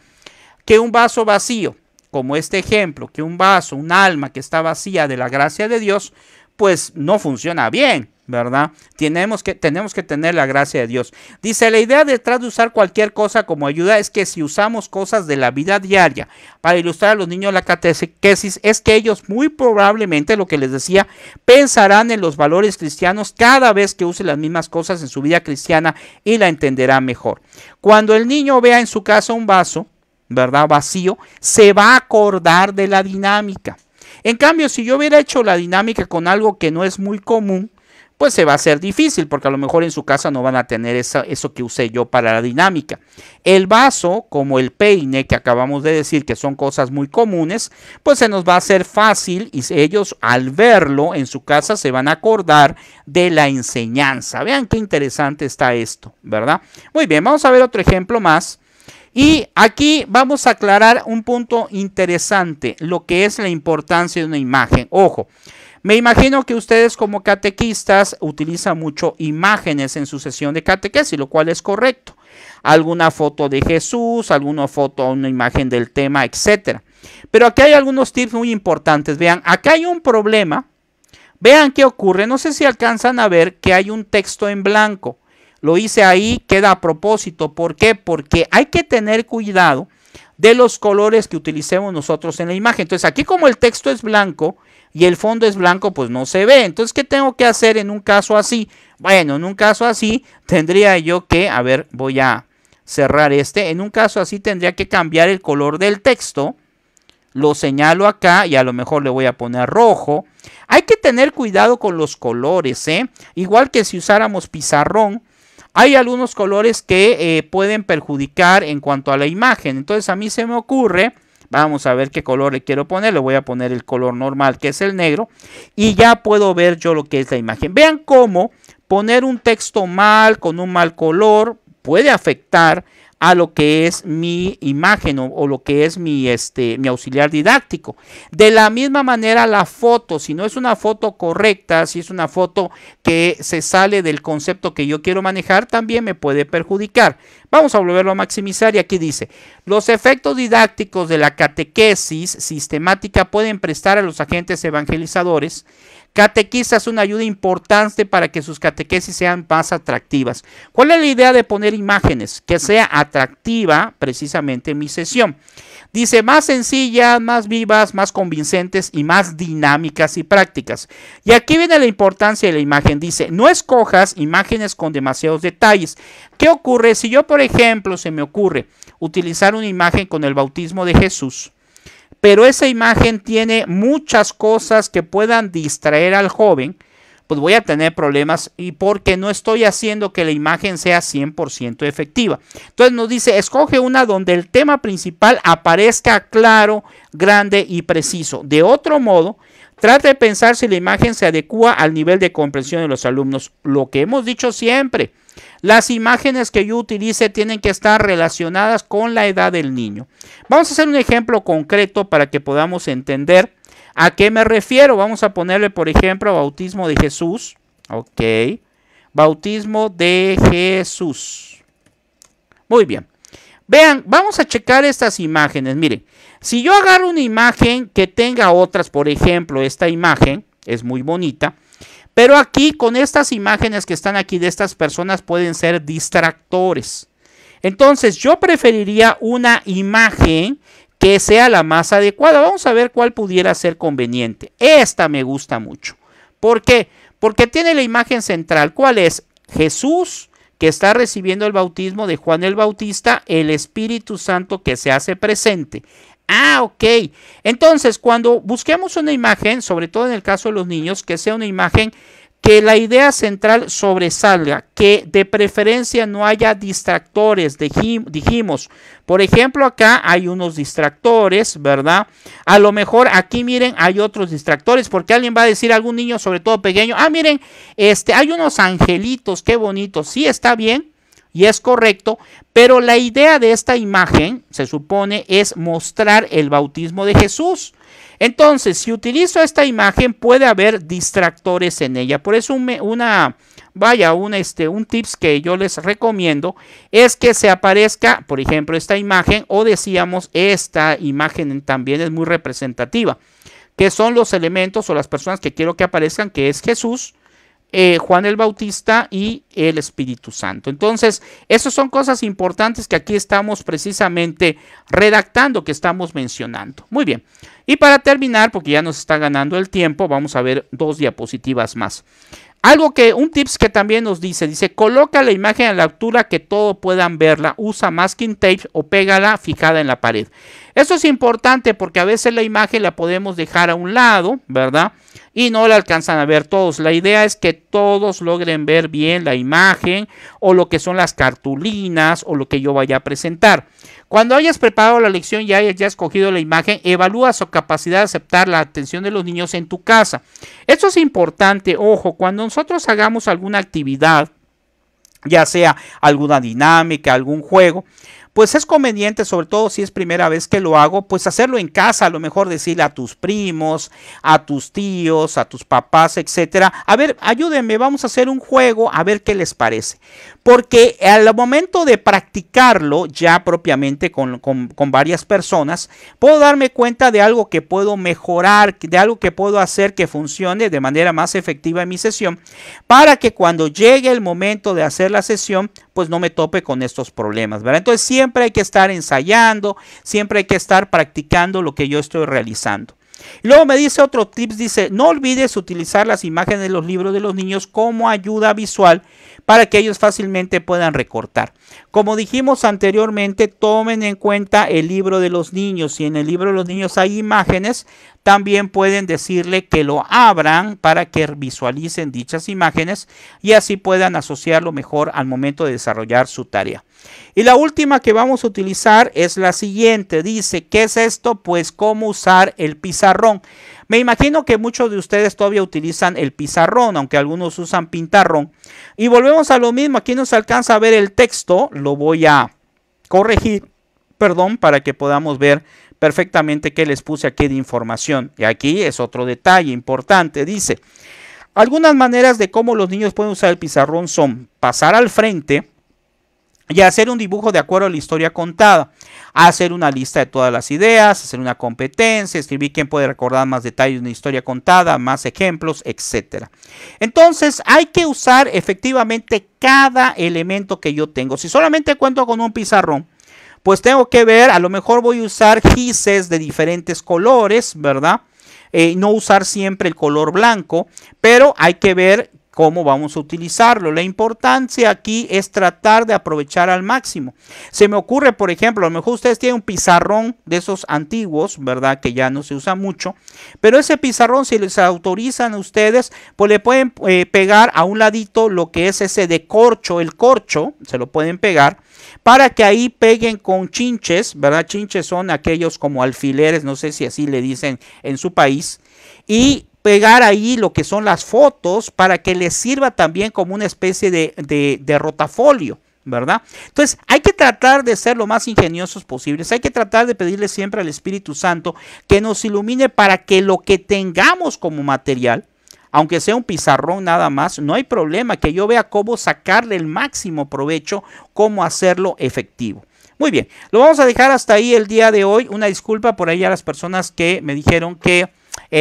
que un vaso vacío, como este ejemplo, que un vaso, un alma que está vacía de la gracia de Dios, pues no funciona bien, ¿verdad? Tenemos que tener la gracia de Dios. Dice, la idea detrás de usar cualquier cosa como ayuda es que si usamos cosas de la vida diaria para ilustrar a los niños la catequesis, es que ellos muy probablemente, lo que les decía, pensarán en los valores cristianos cada vez que use las mismas cosas en su vida cristiana y la entenderá mejor. Cuando el niño vea en su casa un vaso, ¿verdad?, vacío, se va a acordar de la dinámica. En cambio, si yo hubiera hecho la dinámica con algo que no es muy común, pues se va a hacer difícil, porque a lo mejor en su casa no van a tener eso que usé yo para la dinámica. El vaso, como el peine que acabamos de decir, que son cosas muy comunes, pues se nos va a hacer fácil y ellos al verlo en su casa se van a acordar de la enseñanza. Vean qué interesante está esto, ¿verdad? Muy bien, vamos a ver otro ejemplo más. Y aquí vamos a aclarar un punto interesante, lo que es la importancia de una imagen. Ojo, me imagino que ustedes como catequistas utilizan mucho imágenes en su sesión de catequesis, lo cual es correcto. Alguna foto de Jesús, alguna foto, una imagen del tema, etcétera. Pero aquí hay algunos tips muy importantes. Vean, acá hay un problema. Vean qué ocurre. No sé si alcanzan a ver que hay un texto en blanco. Lo hice ahí, queda a propósito. ¿Por qué? Porque hay que tener cuidado de los colores que utilicemos nosotros en la imagen. Entonces, aquí como el texto es blanco y el fondo es blanco, pues no se ve. Entonces, ¿qué tengo que hacer en un caso así? Bueno, en un caso así tendría yo que, a ver, voy a cerrar este. En un caso así tendría que cambiar el color del texto. Lo señalo acá y a lo mejor le voy a poner rojo. Hay que tener cuidado con los colores, igual que si usáramos pizarrón. Hay algunos colores que pueden perjudicar en cuanto a la imagen. Entonces a mí se me ocurre, vamos a ver qué color le quiero poner. Le voy a poner el color normal, que es el negro. Y ya puedo ver yo lo que es la imagen. Vean cómo poner un texto mal, con un mal color, puede afectar a lo que es mi imagen o lo que es mi auxiliar didáctico. De la misma manera la foto, si no es una foto correcta, si es una foto que se sale del concepto que yo quiero manejar, también me puede perjudicar. Vamos a volverlo a maximizar y aquí dice, los efectos didácticos de la catequesis sistemática pueden prestar a los agentes evangelizadores catequistas una ayuda importante para que sus catequesis sean más atractivas. ¿Cuál es la idea de poner imágenes? Que sea atractiva precisamente mi sesión. Dice, más sencillas, más vivas, más convincentes y más dinámicas y prácticas. Y aquí viene la importancia de la imagen. Dice, no escojas imágenes con demasiados detalles. ¿Qué ocurre si yo, por ejemplo, se me ocurre utilizar una imagen con el bautismo de Jesús? Pero esa imagen tiene muchas cosas que puedan distraer al joven, pues voy a tener problemas y porque no estoy haciendo que la imagen sea 100% efectiva. Entonces nos dice, escoge una donde el tema principal aparezca claro, grande y preciso. De otro modo, trata de pensar si la imagen se adecua al nivel de comprensión de los alumnos. Lo que hemos dicho siempre, las imágenes que yo utilice tienen que estar relacionadas con la edad del niño. Vamos a hacer un ejemplo concreto para que podamos entender a qué me refiero. Vamos a ponerle, por ejemplo, bautismo de Jesús. Ok. Bautismo de Jesús. Muy bien. Vean, vamos a checar estas imágenes. Miren, si yo agarro una imagen que tenga otras, por ejemplo, esta imagen es muy bonita. Pero aquí con estas imágenes que están aquí de estas personas pueden ser distractores. Entonces yo preferiría una imagen que sea la más adecuada. Vamos a ver cuál pudiera ser conveniente. Esta me gusta mucho. ¿Por qué? Porque tiene la imagen central. ¿Cuál es? Jesús que está recibiendo el bautismo de Juan el Bautista, el Espíritu Santo que se hace presente. Ah, ok. Entonces, cuando busquemos una imagen, sobre todo en el caso de los niños, que sea una imagen que la idea central sobresalga, que de preferencia no haya distractores, dijimos. Por ejemplo, acá hay unos distractores, ¿verdad? A lo mejor aquí, miren, hay otros distractores, porque alguien va a decir, algún niño, sobre todo pequeño, ah, miren, hay unos angelitos, qué bonitos. Sí, está bien. Y es correcto, pero la idea de esta imagen, se supone, es mostrar el bautismo de Jesús. Entonces, si utilizo esta imagen, puede haber distractores en ella. Por eso un tips que yo les recomiendo es que se aparezca, por ejemplo, esta imagen, o decíamos, esta imagen también es muy representativa, que son los elementos o las personas que quiero que aparezcan, que es Jesús, Juan el Bautista y el Espíritu Santo. Entonces, esas son cosas importantes que aquí estamos precisamente redactando, que estamos mencionando. Muy bien. Y para terminar, porque ya nos está ganando el tiempo, vamos a ver 2 diapositivas más. Un tips que también nos dice, coloca la imagen a la altura que todos puedan verla, usa masking tape o pégala fijada en la pared. Eso es importante porque a veces la imagen la podemos dejar a un lado, ¿verdad? Y no la alcanzan a ver todos. La idea es que todos logren ver bien la imagen o lo que son las cartulinas o lo que yo vaya a presentar. Cuando hayas preparado la lección y hayas escogido la imagen, evalúa su capacidad de aceptar la atención de los niños en tu casa. Esto es importante, ojo, cuando nosotros hagamos alguna actividad, ya sea alguna dinámica, algún juego, pues es conveniente, sobre todo si es primera vez que lo hago, pues hacerlo en casa, a lo mejor decirle a tus primos, a tus tíos, a tus papás, etcétera. A ver, ayúdenme, vamos a hacer un juego, a ver qué les parece. Porque al momento de practicarlo ya propiamente con varias personas, puedo darme cuenta de algo que puedo mejorar, de algo que puedo hacer que funcione de manera más efectiva en mi sesión, para que cuando llegue el momento de hacer la sesión, pues no me tope con estos problemas, ¿verdad? Entonces siempre hay que estar ensayando, siempre hay que estar practicando lo que yo estoy realizando. Y luego me dice otro tips, dice, no olvides utilizar las imágenes de los libros de los niños como ayuda visual para que ellos fácilmente puedan recortar. Como dijimos anteriormente, tomen en cuenta el libro de los niños. Si en el libro de los niños hay imágenes, también pueden decirle que lo abran para que visualicen dichas imágenes y así puedan asociarlo mejor al momento de desarrollar su tarea. Y la última que vamos a utilizar es la siguiente. Dice, ¿qué es esto? Pues cómo usar el pizarrón. Me imagino que muchos de ustedes todavía utilizan el pizarrón, aunque algunos usan pintarrón. Y volvemos a lo mismo. Aquí no se alcanza a ver el texto. Lo voy a corregir, perdón, para que podamos ver perfectamente qué les puse aquí de información. Y aquí es otro detalle importante. Dice, algunas maneras de cómo los niños pueden usar el pizarrón son pasar al frente y hacer un dibujo de acuerdo a la historia contada, hacer una lista de todas las ideas, hacer una competencia, escribir quién puede recordar más detalles de una historia contada, más ejemplos, etc. Entonces hay que usar efectivamente cada elemento que yo tengo. Si solamente cuento con un pizarrón, pues tengo que ver, a lo mejor voy a usar gises de diferentes colores, ¿verdad? No usar siempre el color blanco, pero hay que ver cómo vamos a utilizarlo. La importancia aquí es tratar de aprovechar al máximo. Se me ocurre, por ejemplo, a lo mejor ustedes tienen un pizarrón de esos antiguos, ¿verdad? Que ya no se usa mucho, pero ese pizarrón, si les autorizan a ustedes, pues le pueden pegar a un ladito lo que es ese de corcho, el corcho, se lo pueden pegar, para que ahí peguen con chinches, ¿verdad? Chinches son aquellos como alfileres, no sé si así le dicen en su país, y pegar ahí lo que son las fotos para que les sirva también como una especie de rotafolio, ¿verdad? Entonces hay que tratar de ser lo más ingeniosos posibles, hay que tratar de pedirle siempre al Espíritu Santo que nos ilumine para que lo que tengamos como material, aunque sea un pizarrón nada más, no hay problema, que yo vea cómo sacarle el máximo provecho, cómo hacerlo efectivo. Muy bien, lo vamos a dejar hasta ahí el día de hoy. Una disculpa por ahí a las personas que me dijeron que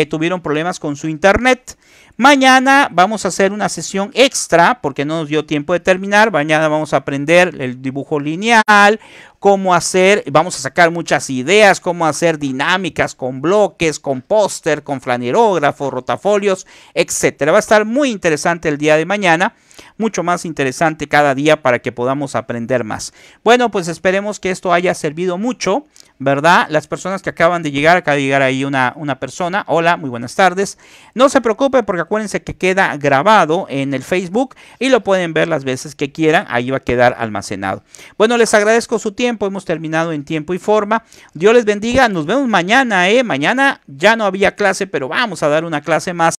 tuvieron problemas con su internet. Mañana vamos a hacer una sesión extra porque no nos dio tiempo de terminar. Mañana vamos a aprender el dibujo lineal, cómo hacer, vamos a sacar muchas ideas, cómo hacer dinámicas con bloques, con póster, con flanerógrafo, rotafolios, etcétera. Va a estar muy interesante el día de mañana, mucho más interesante cada día para que podamos aprender más. Bueno, pues esperemos que esto haya servido mucho, ¿verdad? Las personas que acaba de llegar ahí una persona. Hola, muy buenas tardes. No se preocupe porque acuérdense que queda grabado en el Facebook y lo pueden ver las veces que quieran. Ahí va a quedar almacenado. Bueno, les agradezco su tiempo. Hemos terminado en tiempo y forma. Dios les bendiga. Nos vemos mañana, Mañana ya no había clase, pero vamos a dar una clase más.